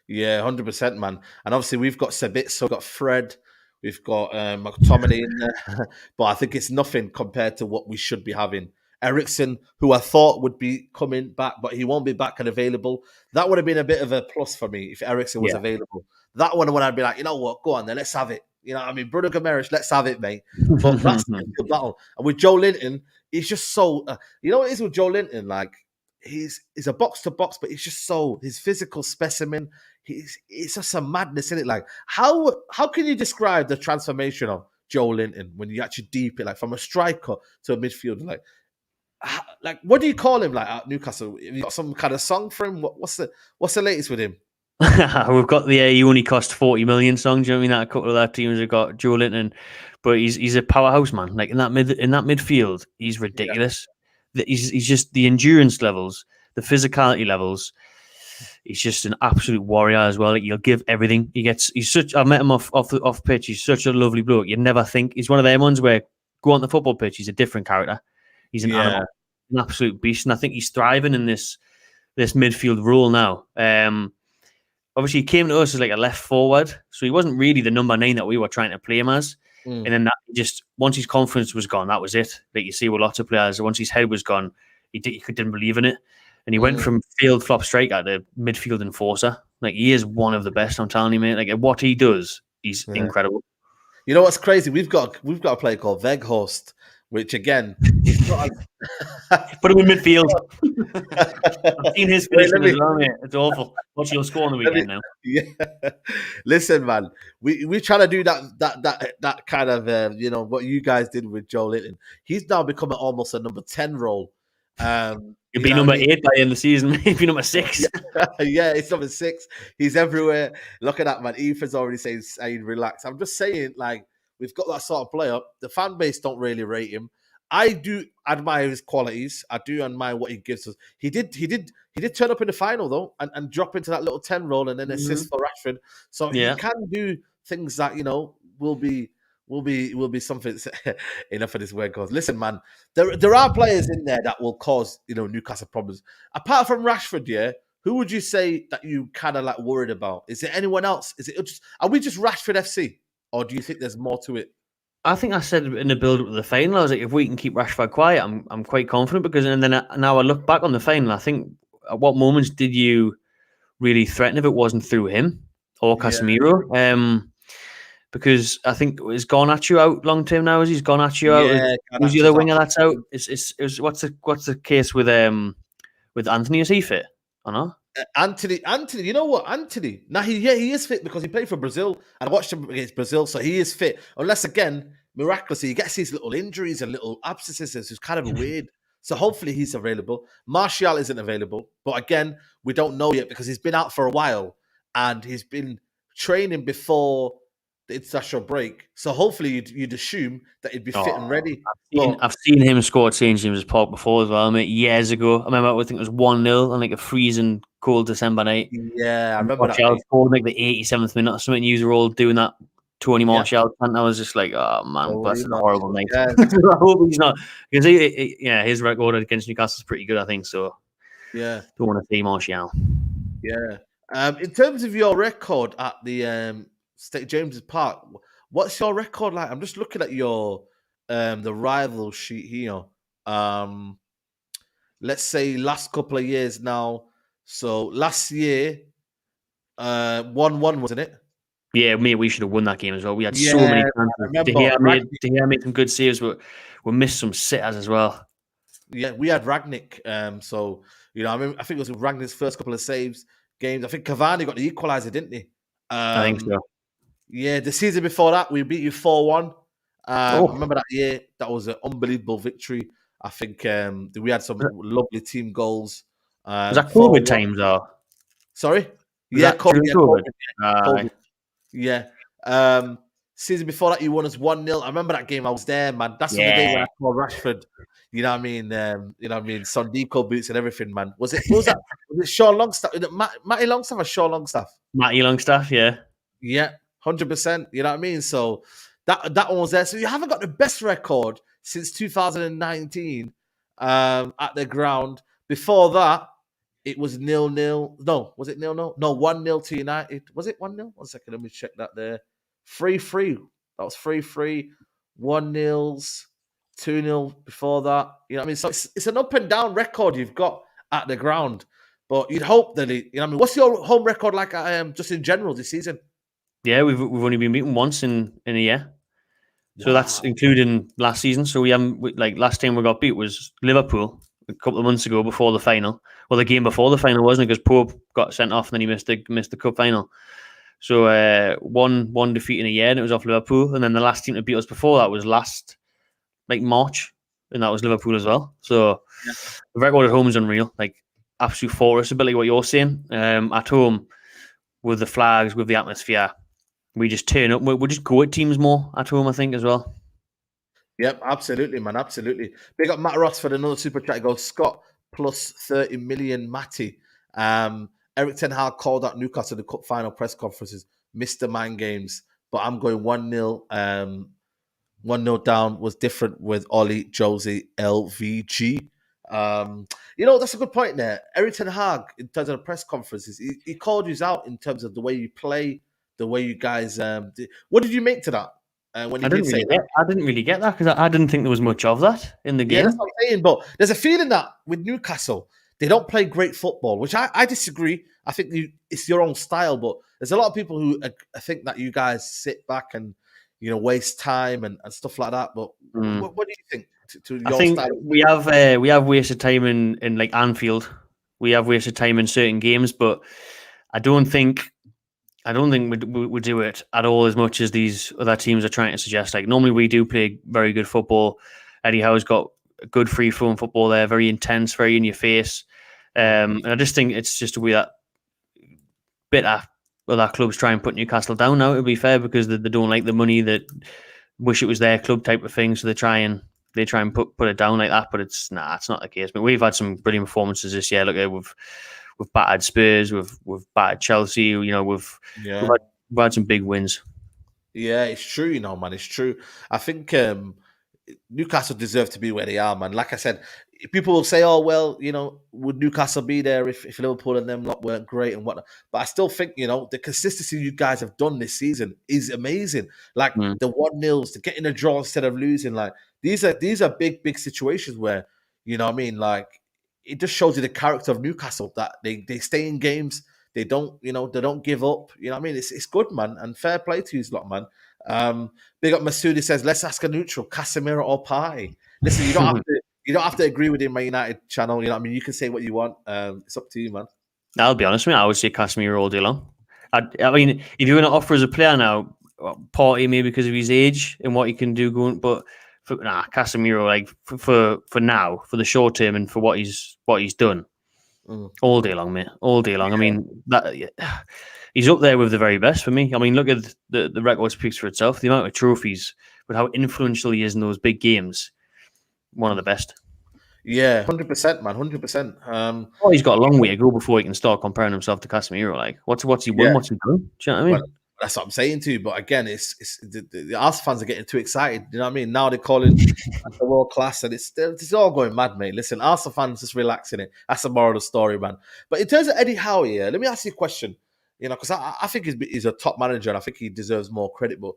Yeah, 100%, man. And obviously, we've got Sabitzer, we've got Fred, we've got McTominay in there. But I think it's nothing compared to what we should be having. Ericsson, who I thought would be coming back, but he won't be back and available. That would have been a bit of a plus for me if Ericsson was Yeah. available. That one when I'd be like, you know what, go on then, let's have it. You know what I mean? Bruno Gomes, let's have it, mate. But that's the battle. And with Joe Linton, he's just so, you know what it is with Joe Linton? Like, he's a box to box, but he's just so, his physical specimen, it's just a madness in it. Like, how can you describe the transformation of Joe Linton when you actually deep it, like from a striker to a midfielder? Like what do you call him? Like at Newcastle, have you got some kind of song for him? What's the latest with him? We've got the "You Only Cost 40 Million" song. Do you know what I mean? That a couple of our teams have got Joe Linton, but he's a powerhouse, man. Like in that midfield, he's Yeah. ridiculous. He's just the endurance levels, the physicality levels. He's just an absolute warrior as well. Like, he'll give everything. He's such. I've met him off pitch. He's such a lovely bloke. You'd never think he's one of them ones where go on the football pitch. He's a different character. He's an animal, an absolute beast, and I think he's thriving in this midfield role now. Obviously, he came to us as like a left forward, so he wasn't really the number 9 that we were trying to play him as. And then that just once his confidence was gone, that was it. Like you see with lots of players, once his head was gone, he didn't believe in it, and he went from field flop striker to midfield enforcer. Like he is one of the best. I'm telling you, mate. Like what he does, he's incredible. You know what's crazy? We've got a player called Veghorst, which again, he's not Put him in midfield. I've seen his finishing as well, mate. It's awful. What's your score on the weekend now? Yeah. Listen, man, we trying to do that kind of you know what you guys did with Joe Linton. He's now becoming almost a number 10 role. You'll be number 8 by the end of the season, maybe number 6. Yeah, it's number 6. He's everywhere. Look at that, man. Ethan's already saying relax. I'm just saying, like, we've got that sort of player. The fan base don't really rate him. I do admire his qualities. I do admire what he gives us. He did turn up in the final though, and drop into that little 10 role and then assist for Rashford. So he can do things that, you know, will be something. Enough of this word goes. Listen, man, there are players in there that will cause, you know, Newcastle problems. Apart from Rashford, yeah, who would you say that you kind of like worried about? Is there anyone else? Are we just Rashford FC, or do you think there's more to it? I think I said in the build up to the final, I was like, if we can keep Rashford quiet, I'm quite confident because, and then now I look back on the final, I think at what moments did you really threaten if it wasn't through him or Casemiro? Because I think is Garnacho out long term now? Is he's Garnacho out? Who's the other winger that's out? Is what's the case with Anthony? Is he fit or not? Anthony, you know what? Anthony, now he is fit because he played for Brazil and I watched him against Brazil, so he is fit. Unless again, miraculously, he gets these little injuries and little abscesses. It's kind of weird. So hopefully he's available. Martial isn't available, but again, we don't know yet because he's been out for a while and he's been training before the international break. So hopefully you'd assume that he'd be fit and ready. I've seen him score at St James's Park before as well, mate, years ago. I remember I think it was 1-0 on like a freezing cold December night. Yeah, I remember Martial that. scored like the 87th minute or something. You were all doing that Tony Martial chant. I was just like, oh man, that's a horrible night. Yeah. I hope he's not, because his record against Newcastle is pretty good, I think. So yeah, don't want to see Martial. Yeah. In terms of your record at the St James's Park, what's your record like? I'm just looking at your the rival sheet here. Let's say last couple of years now. So last year, 1-1, wasn't it? Yeah, mate, we should have won that game as well. We had so many chances. De Gea made some good saves, but we missed some sitters as well. Yeah, we had Ragnick. So I think it was Ragnick's first couple of games. I think Cavani got the equaliser, didn't he? I think so. Yeah, the season before that, we beat you 4-1. I remember that year. That was an unbelievable victory. I think we had some lovely team goals. Was that COVID times, though? Sorry? Yeah, COVID. Yeah. Season before that, you won us 1-0. I remember that game. I was there, man. That's the day when I saw Rashford. You know what I mean? Sondiko boots and everything, man. Was it Sean Longstaff? Matty Longstaff or Sean Longstaff? Matty Longstaff, yeah. Yeah, 100%. You know what I mean? So that one was there. So you haven't got the best record since 2019 at the ground. Before that, it was 0-0. No, was it 0-0? No, 1-0 to United. Was it 1-0? 1 second, let me check that there. 3-3. That was 3-3. 1-0s. 2-0 before that. You know what I mean? So it's an up and down record you've got at the ground. But you'd hope that what's your home record like just in general this season? Yeah, we've only been beaten once in a year. So that's including last season. So we haven't, last time we got beat was Liverpool a couple of months ago before the final. Well, the game before the final, wasn't it? Because Pope got sent off and then he missed the cup final. So one defeat in a year and it was off Liverpool. And then the last team to beat us before that was last March, and that was Liverpool as well. So the record at home is unreal, absolute fortress, a bit like what you're saying. At home, with the flags, with the atmosphere, we just turn up. We'll just go at teams more at home, I think, as well. Yep, absolutely, man, absolutely. Big up Matt Ross for another super chat. He goes, Scott plus 30 million, Matty. Eric Ten Hag called out Newcastle the cup final press conferences, missed the mind games, but I'm going 1-0. 1-0 down was different with Ollie, Josie, LVG. That's a good point there. Eric Ten Hag, in terms of the press conferences, he called you out in terms of the way you play, the way you guys. What did you make to that? When I didn't really get that because I didn't think there was much of that in the game. Yeah, that's what I'm saying. But there's a feeling that with Newcastle, they don't play great football, which I disagree. I think it's your own style, but there's a lot of people who think that you guys sit back and waste time and stuff like that. But what do you think to your style? I think we have wasted time in like Anfield. We have wasted time in certain games, but I don't think we do it at all as much as these other teams are trying to suggest. Normally we do play very good football. Eddie Howe's got good free flowing football there, very intense, very in your face. And I just think it's just a way that bitter other clubs try and put Newcastle down now, to be fair, because they don't like the money, that wish it was their club type of thing. So they try and put it down like that. But it's not the case. But we've had some brilliant performances this year. Look, we've battered Spurs, we've battered Chelsea. We've had some big wins. Yeah, it's true, man. It's true. I think Newcastle deserve to be where they are, man. Like I said, people will say, "Oh, well, would Newcastle be there if Liverpool and them lot weren't great and whatnot?" But I still think, the consistency you guys have done this season is amazing. The 1-0s, to getting a draw instead of losing. These are big situations where, it just shows you the character of Newcastle, that they stay in games. They don't give up. It's good, man, and fair play to you lot, man. Big up Masoudi says, let's ask a neutral, Casemiro or Partey. Listen, you don't have to agree with him, my United channel. You can say what you want. It's up to you, man. I'll be honest with you, I would say Casemiro all day long. I mean, if you're going to offer as a player now, Partey maybe because of his age and what he can do going, but Casemiro, like for now, for the short term, and for what he's done, Mm. all day long, mate, all day long. I mean, that he's up there with the very best for me. I mean, look at the record speaks for itself. The amount of trophies, but how influential he is in those big games, one of the best. Yeah, 100%, man, 100%. Oh, he's got a long way to go before he can start comparing himself to Casemiro. Like, what's he won? Yeah, What's he done? Do you know what I well, mean? that's what I'm saying to you. But again, it's the Arsenal fans are getting too excited. You know what I mean? Now they're calling at the world class, and it's all going mad, mate. Listen, Arsenal fans just relaxing it. That's the moral of the story, man. But in terms of Eddie Howe, yeah, let me ask you a question. You know, because I think he's a top manager, and I think he deserves more credit. But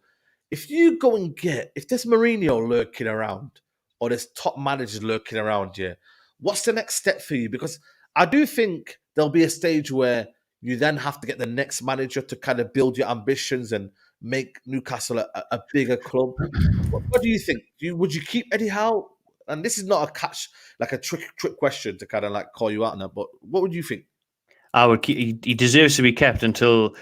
if you go and if there's Mourinho lurking around, or there's top managers lurking around, yeah, what's the next step for you? Because I do think there'll be a stage where you then have to get the next manager to kind of build your ambitions and make Newcastle a bigger club. What do you think? Would you keep Eddie Howe? And this is not a like a trick question to kind of like call you out on that, but what would you think? I would keep. He deserves to be kept until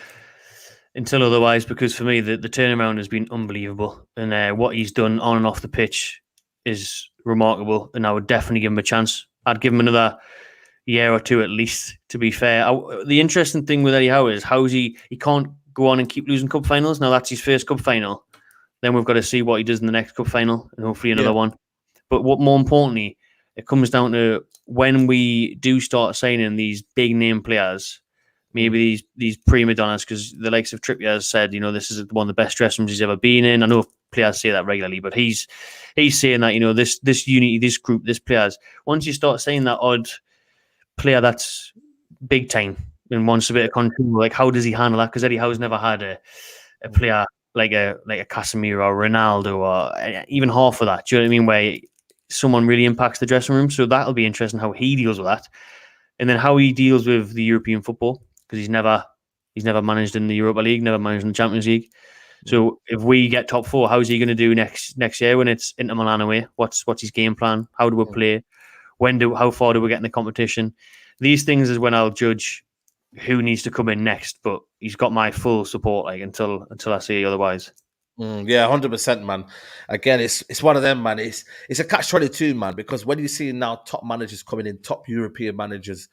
otherwise, because for me the turnaround has been unbelievable, and what he's done on and off the pitch is remarkable. And I would definitely give him a chance. I'd give him another year or two at least. To be fair, the interesting thing with Eddie Howe is he can't go on and keep losing cup finals. Now that's his first cup final. Then we've got to see what he does in the next cup final, and hopefully another one. But what more importantly, it comes down to when we do start signing these big name players, maybe these prima donnas, because the likes of Trippier has said, you know, this is one of the best dressing rooms he's ever been in. I know players say that regularly, but he's saying that, you know, this unity, this group, this players. Once you start saying that odd player that's big time and wants a bit of control, like how does he handle that? Because Eddie Howe's never had a player like a Casemiro or Ronaldo or even half of that. Do you know what I mean? Where someone really impacts the dressing room. So that'll be interesting how he deals with that, and then how he deals with the European football, because he's never managed in the Europa League, never managed in the Champions League. So if we get top four, how's he going to do next year when it's Inter Milan away? What's his game plan? How do we play? How far do we get in the competition? These things is when I'll judge who needs to come in next. But he's got my full support, like until I say otherwise. Yeah, 100%, man. Again, it's one of them, man. It's a catch-22, man, because when you see now top managers coming in, top European managers,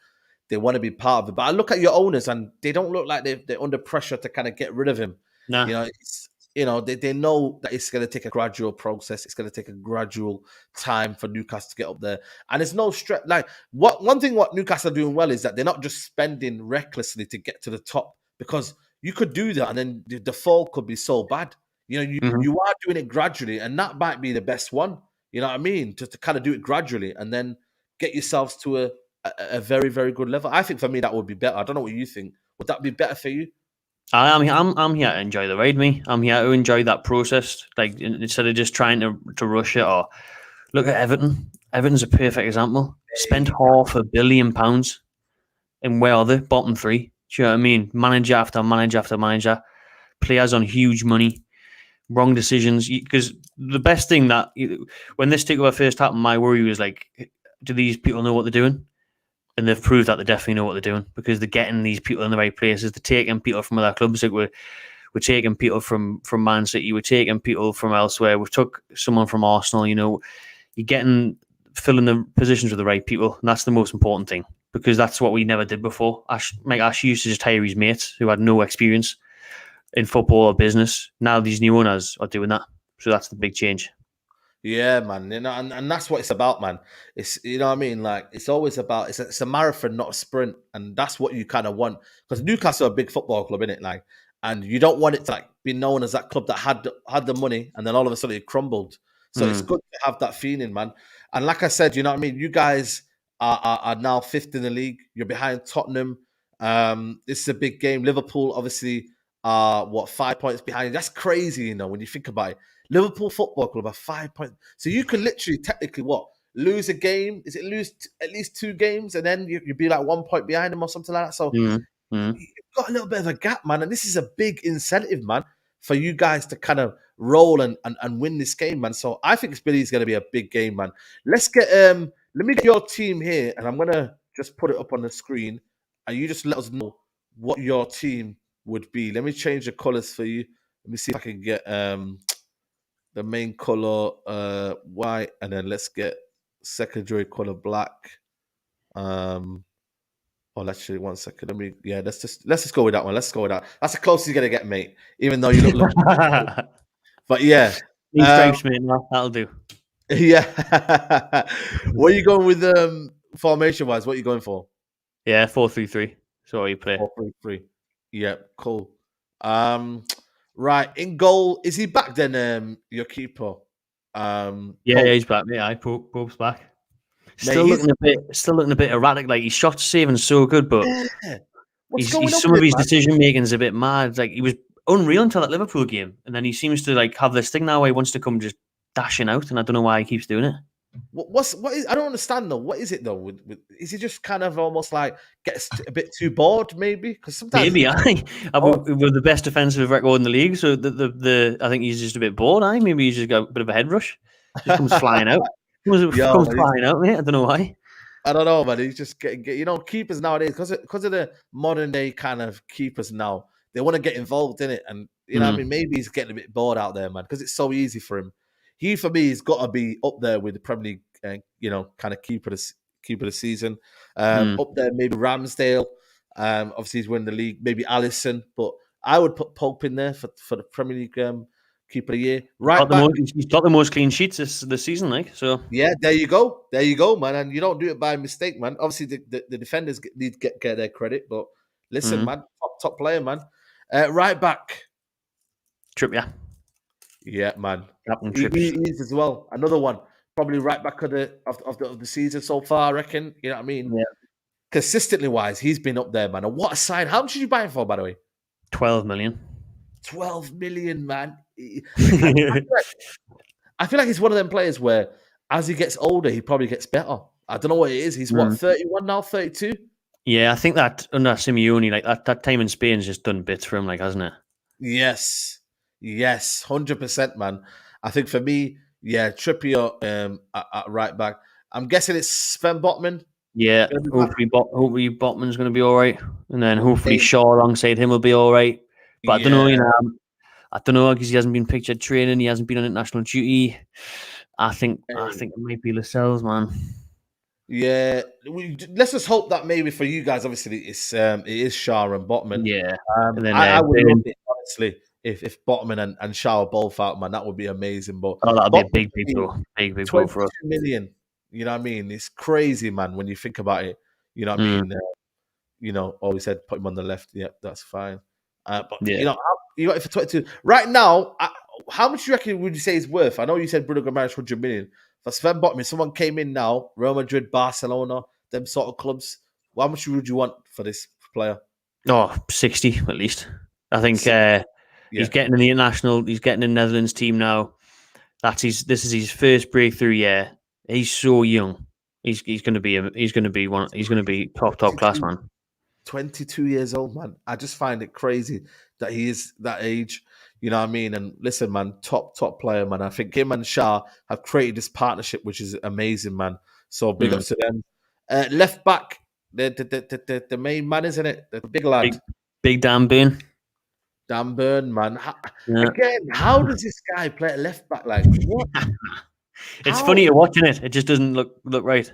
they want to be part of it. But I look at your owners, and they don't look like they're under pressure to kind of get rid of him. Nah. They know that it's going to take a gradual process. It's going to take a gradual time for Newcastle to get up there, and it's no stress. Like one thing what Newcastle are doing well is that they're not just spending recklessly to get to the top, because you could do that, and then the fall could be so bad. You know, you are doing it gradually, and that might be the best one. You know what I mean? Just to kind of do it gradually, and then get yourselves to a very, very good level. I think for me that would be better. I don't know what you think. Would that be better for you? I'm here to enjoy the ride, me. I'm here to enjoy that process. Like, instead of just trying to rush it. Or look at Everton. Everton's a perfect example. Spent £500 million, and where are they? Bottom three. Do you know what I mean? Manager after manager after manager. Players on huge money. Wrong decisions. Because the best thing that when this takeover first happened, my worry was like, do these people know what they're doing? And they've proved that they definitely know what they're doing, because they're getting these people in the right places. They're taking people from other clubs. Like we're taking people from Man City. We're taking people from elsewhere. We've took someone from Arsenal. You know, you're filling the positions with the right people, and that's the most important thing, because that's what we never did before. Mike Ash used to just hire his mates who had no experience in football or business. Now these new owners are doing that, so that's the big change. Yeah, man. You know, and that's what it's about, man. It's, you know what I mean? Like, it's always about, it's a marathon, not a sprint. And that's what you kind of want. Because Newcastle are a big football club, innit? Like, and you don't want it to like be known as that club that had the money and then all of a sudden it crumbled. So it's good to have that feeling, man. And like I said, you know what I mean? You guys are now fifth in the league. You're behind Tottenham. This is a big game. Liverpool, obviously, are 5 points behind? That's crazy, you know, when you think about it. Liverpool Football Club are 5 points. So you can literally, technically, lose a game? Is it lose at least 2 games and then you'd be like 1 point behind them or something like that? So you've got a little bit of a gap, man. And this is a big incentive, man, for you guys to kind of roll and win this game, man. So I think Billy's going to be a big game, man. Let me get your team here, and I'm going to just put it up on the screen, and you just let us know what your team would be. Let me change the colors for you. Let me see if I can get the main color white, and then let's get secondary color black. Actually, 1 second. Let's just go with that one. Let's go with that. That's the closest you're gonna get, mate. Even though you look, but yeah, Knee stripes, mate. No, that'll do. yeah. What are you going with formation wise? What are you going for? Yeah, 4-3-3. So you play 4-3-3. Yeah, cool. Right, in goal, is he back then? Your keeper. Yeah, he's back. Yeah, Pope's back. Still looking a bit erratic. Like his shot saving so good, but what's going on some with of his man? decision making is a bit mad. Like he was unreal until that Liverpool game, and then he seems to like have this thing now where he wants to come just dashing out, and I don't know why he keeps doing it. What is? I don't understand though. What is it though? Is he just kind of almost like gets a bit too bored, maybe? Because sometimes Maybe we're the best defensive record in the league, so the I think he's just a bit bored. Maybe he's just got a bit of a head rush. Just comes flying out. Comes flying out, mate. I don't know why. I don't know, man. He's just getting, keepers nowadays because of the modern day kind of keepers now. They want to get involved in it, and you know, what I mean, maybe he's getting a bit bored out there, man, because it's so easy for him. He, for me, has got to be up there with the Premier League, kind of keeper of the season. Up there, maybe Ramsdale. Obviously, he's winning the league. Maybe Alisson, but I would put Pope in there for the Premier League keeper of the year. He's got the most clean sheets this season, like so. Yeah, there you go, man. And you don't do it by mistake, man. Obviously, the defenders need to get their credit, but listen, man, top player, man. Right back, Trippier. Yeah, man. He is as well. Another one, probably right back of the season so far. I reckon. You know what I mean? Yeah. Consistently wise, he's been up there, man. And what a sign! How much did you buy him for, by the way? 12 million. 12 million, man. I feel like he's one of them players where, as he gets older, he probably gets better. I don't know what it is. He's 31 now, 32. Yeah, I think that under Simeone, like that time in Spain's just done bits for him, like hasn't it? Yes, 100%, man. I think for me, yeah, Trippier at right back. I'm guessing it's Sven Botman. Yeah, hopefully Botman's going to be all right, and then hopefully Shaw alongside him will be all right. But I don't know, I don't know because he hasn't been pictured training, he hasn't been on international duty. I think it might be Lascelles, man. Yeah, let's just hope that maybe for you guys, obviously, it is Shaw and Botman. Yeah, and then I would love it, honestly, if Botman and Shaw are both out, man. That would be amazing. But that'd be a big blow for us. 22 million. You know what I mean? It's crazy, man. When you think about it, you know what I mean. Always said put him on the left. Yeah, that's fine. But you got it for 22 right now. How much do you reckon would you say is worth? I know you said Bruno Guimaraes 100 million. For Sven Botman, someone came in now, Real Madrid, Barcelona, them sort of clubs. How much would you want for this player? 60 at least. I think he's getting in the international. He's getting in the Netherlands team now. This is his first breakthrough year. He's so young. He's going to be top class, man. 22 years old, man. I just find it crazy that he is that age. You know what I mean? And listen, man, top player, man. I think him and Shah have created this partnership, which is amazing, man. So big ups to them. Left back, the main man, isn't it? The big lad. Big Dan Burn. Dan Burn, man. Again, how does this guy play at left back? Like, what? It's funny you're watching it. It just doesn't look right.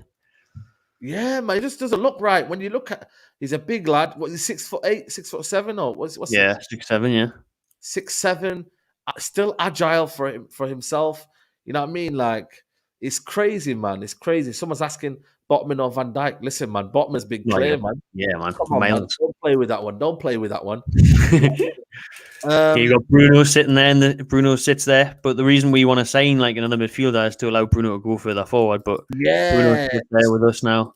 Yeah, man, it just doesn't look right. When you look at, he's a big lad. What is he, 6'8", 6'7", or what's 6'7", yeah. 6'7", still agile for himself. You know what I mean? Like, it's crazy, man. It's crazy. Someone's asking Botman or Van Dijk. Listen, man, Botman's big player, man. Yeah, man. Come on, man. Don't play with that one. You got Bruno sitting there, and Bruno sits there. But the reason we want to sign like another midfielder is to allow Bruno to go further forward. But Bruno sits there with us now.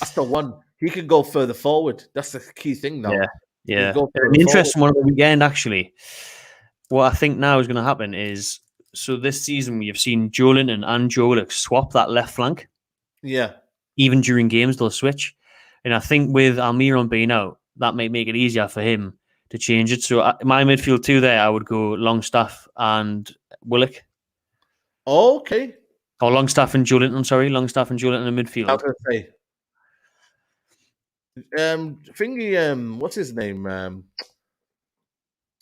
That's the one. He can go further forward. That's the key thing now. Yeah. An interesting one at the weekend, actually. What I think now is going to happen is, so this season we have seen Joelinton and Joe Willock swap that left flank. Yeah. Even during games, they'll switch. And I think with Almiron being out, that might make it easier for him to change it. So my midfield two there, I would go Longstaff and Willock. Okay. Or Longstaff and Joelinton, sorry. Longstaff and Joelinton in midfield. I was going to say. Thingy, what's his name?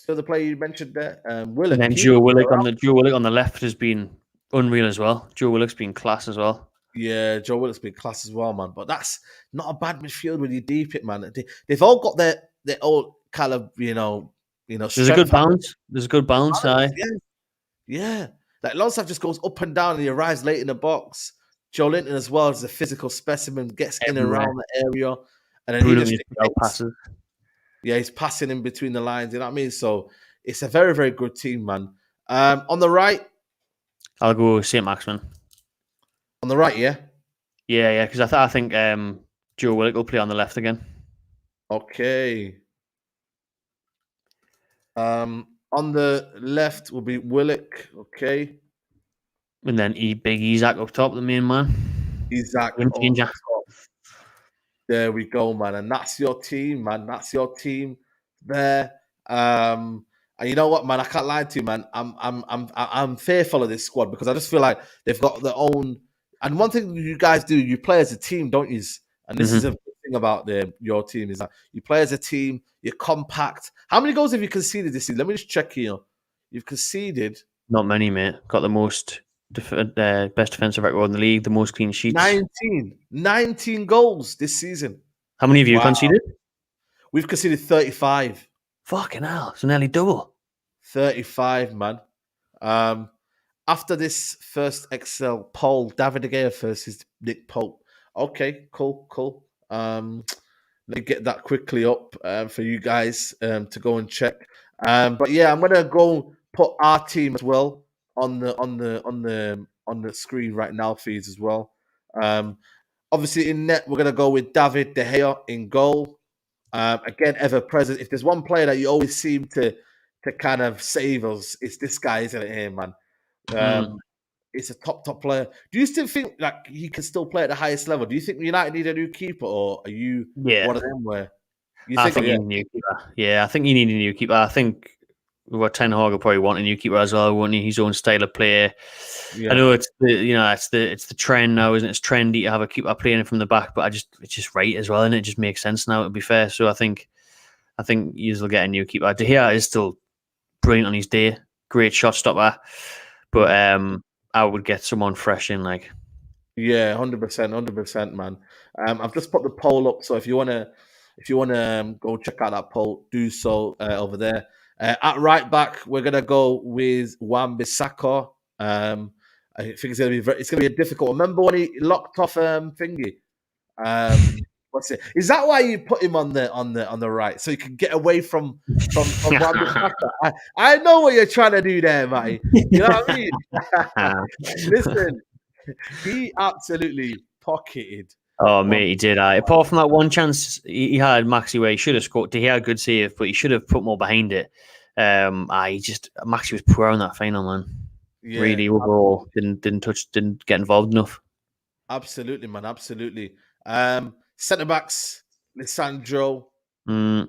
So the player you mentioned there, And Willock. then Joe Willock on the left has been unreal as well. Joe Willock's been class as well. Yeah, Joe Willock's been class as well, man. But that's not a bad midfield when you deep it, man. They've all got their own kind of, There's a good balance. There's a good balance, balance. Yeah. Like Longstaff just goes up and down and he arrives late in the box. Joe Linton as well is a physical specimen, gets in and around the area, and then he just passes. Yeah, he's passing in between the lines. You know what I mean? So it's a very, very good team, man. On the right, I'll go St. Maximin. On the right, yeah? Yeah, because I think Joe Willock will play on the left again. Okay. On the left will be Willock, okay. And then Big Isaac up top, the main man. Isaac. There we go, man. And that's your team, man. That's your team there. And you know what, man? I can't lie to you, man. I'm fearful of this squad because I just feel like they've got their own. And one thing you guys do, you play as a team, don't you? And this is a thing about your team is that you play as a team. You're compact. How many goals have you conceded this season? Let me just check here. You've conceded not many, mate. Got the most best defensive record in the league, the most clean sheets. 19 goals this season. How many have you conceded? We've conceded 35. Fucking hell, it's nearly double. 35, man. After this first Excel poll, David De Gea versus Nick Pope. Okay, cool. Let me get that quickly up for you guys to go and check. But yeah, I'm gonna go put our team as well on the screen right now for you as well. Obviously in net, we're gonna go with David De Gea in goal. Again, ever present. If there's one player that you always seem to kind of save us, it's this guy, isn't it, here, man? It's a top player. Do you still think like he can still play at the highest level? Do you think United need a new keeper, or are you one of them where you think? I think you need a new keeper. Yeah, I think you need a new keeper. I think Ten Hag will probably want a new keeper as well, won't he? His own style of play. Yeah. I know it's the trend now, isn't it? It's trendy to have a keeper playing from the back, but it's just right as well, and it just makes sense now. To be fair, so I think you will get a new keeper. De Gea is still brilliant on his day, great shot stopper, but I would get someone fresh in, like. Yeah, 100%, man. I've just put the poll up, so if you wanna go check out that poll, do so over there. At right back, we're gonna go with Wan-Bissaka. I think it's gonna be a difficult. Remember when he locked off thingy? What's it? Is that why you put him on the right so you can get away from Wan-Bissaka? I know what you're trying to do there, Matty. You know what I mean? Listen, he absolutely pocketed. Oh, mate, he did. Apart from that one chance he had, Maxi, where he should have scored. He had a good save, but he should have put more behind it. Maxi was poor on that final, man. Yeah, really, overall, didn't get involved enough. Absolutely, man. Absolutely. Centre backs, Lisandro, and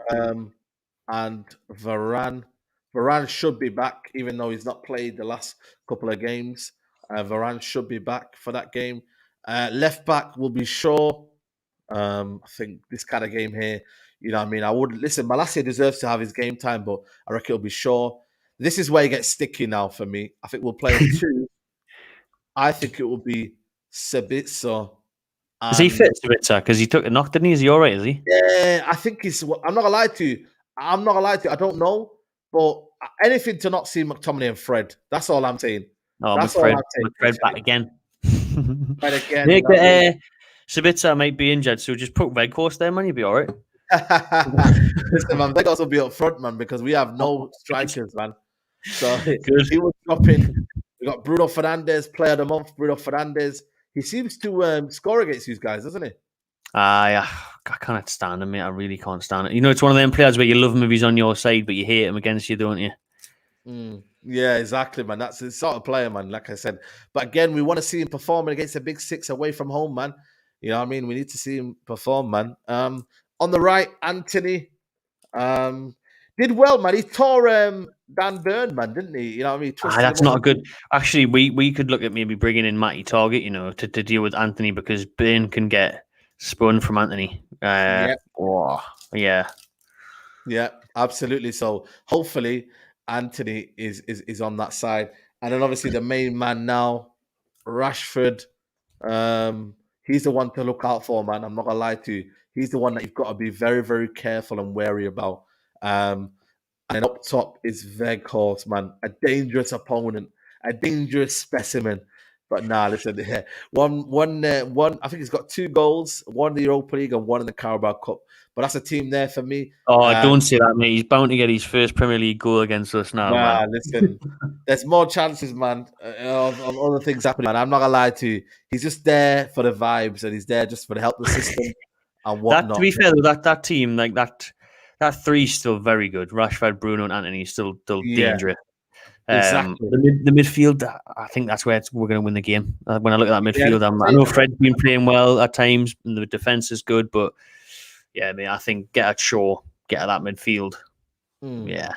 Varane. Varane should be back, even though he's not played the last couple of games. Varane should be back for that game. Left back will be Shaw. I think this kind of game here, you know what I mean? I would listen, Malacia deserves to have his game time, but I reckon it'll be Shaw. This is where it gets sticky now for me. I think we'll play 2. I think it will be Sabitzer. Is he fit, Sabitzer? Because he took a knock, didn't he? Is he all right, is he? Yeah, I think he's... I'm not going to lie to you. I don't know. But anything to not see McTominay and Fred. That's all I'm saying. Oh, that's Fred back again. Right again. Sabitzer might be injured, so just put Weghorst there, man. You'll be all right. Listen, man, Weghorst will be up front, man, because we have no strikers, man. So he was dropping. We got Bruno Fernandes, player of the month. Bruno Fernandes. He seems to score against these guys, doesn't he? I can't stand him, mate. I really can't stand it. You know, it's one of them players where you love him if he's on your side, but you hate him against you, don't you? Yeah, exactly, man. That's the sort of player, man, like I said. But again, we want to see him performing against a big 6 away from home, man. You know what I mean? We need to see him perform, man. On the right, Anthony did well, man. He tore Dan Burn, man, didn't he? You know what I mean? That's not good. Actually, we could look at maybe bringing in Matty Target, you know, to deal with Anthony, because Burn can get spun from Anthony. Yeah. Yeah, absolutely. So hopefully Anthony is on that side. And then obviously the main man now, Rashford. He's the one to look out for, man. I'm not gonna lie to you. He's the one that you've got to be very, very careful and wary about. Um, and then up top is Veghorst, man. A dangerous opponent, a dangerous specimen. But nah, listen, yeah. One. I think he's got 2 goals, one in the Europa League and one in the Carabao Cup. But that's a team there for me. Oh, don't say that, mate. He's bound to get his first Premier League goal against us now, man. Nah, listen, there's more chances, man, of other things happening, man. I'm not gonna lie to you. He's just there for the vibes, and he's there just for the help the system and That, to whatnot. be fair, though, that team, like that three's still very good. Rashford, Bruno, and Anthony still Yeah, dangerous. exactly. The midfield, I think that's where we're going to win the game. When I look at that Yeah, midfield, I know Fred's been playing well at times, and the defense is good, but yeah, I mean, I think get at Shaw, get at that midfield. Yeah.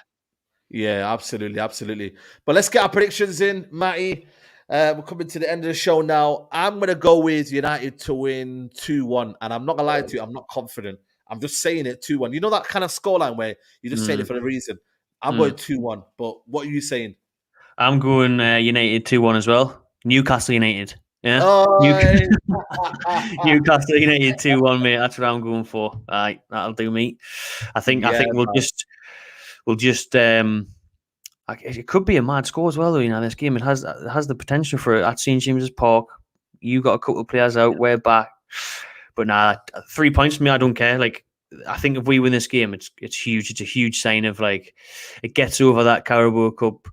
Yeah, absolutely, absolutely. But let's get our predictions in, Matty. We're coming to the end of the show now. I'm going to go with United to win 2-1. And I'm not going to lie to you, I'm not confident. I'm just saying it 2-1. You know that kind of scoreline where you just saying it for a reason. I'm going 2-1. But what are you saying? I'm going United 2-1 as well. Newcastle United. Yeah. Oh, Newcastle United 2-1, mate. That's what I'm going for. All right, that'll do, mate. I think we'll just it could be a mad score as well, though. You know, this game it has the potential for it. At St James's Park, you got a couple of players out, we're back, but nah, 3 points for me. I don't care. Like, I think if we win this game, it's huge. It's a huge sign of like it gets over that Carabao Cup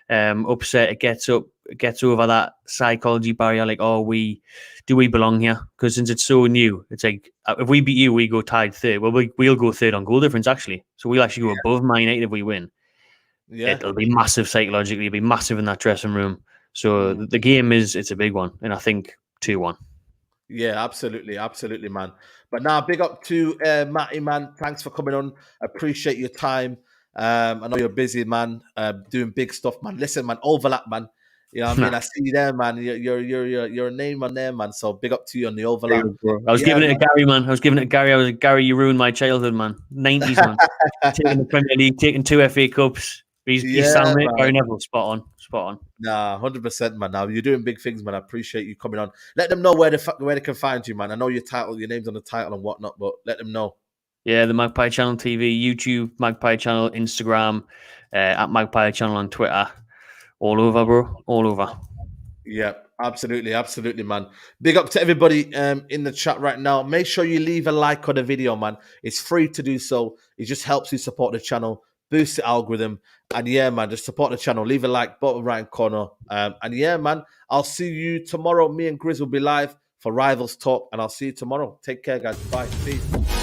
upset. It gets over that psychology barrier. Like, oh, we belong here? Because since it's so new, it's like if we beat you, we go tied third. Well, we'll go third on goal difference actually. So we'll actually go above Man United if we win. Yeah. It'll be massive psychologically. It'll be massive in that dressing room. So the game it's a big one, and I think 2-1. Yeah, absolutely, absolutely, man. But now, big up to Matty, man. Thanks for coming on. Appreciate your time. I know you're busy, man. Doing big stuff, man. Listen, man. Overlap, man. You know what I mean? I see you there, man. You're a name on there, man. So big up to you on the overlap. I was giving it to Gary, man. I was like, Gary, you ruined my childhood, man. 90s, man. Taking the Premier League, taking 2 FA Cups. He's sound, mate. Gary Neville, spot on. Nah, 100%, man. Now you're doing big things, man. I appreciate you coming on. Let them know where they can find you, man. I know your name's on the title and whatnot, but let them know. Yeah, the Magpie Channel TV, YouTube, Magpie Channel, Instagram, at Magpie Channel on Twitter. All over, bro. All over. Yeah, absolutely, absolutely, man. Big up to everybody in the chat right now. Make sure you leave a like on the video, man. It's free to do so. It just helps you support the channel, boost the algorithm. And yeah, man, just support the channel. Leave a like, bottom right corner. And yeah, man, I'll see you tomorrow. Me and Grizz will be live for Rivals Talk. And I'll see you tomorrow. Take care, guys. Bye. Peace.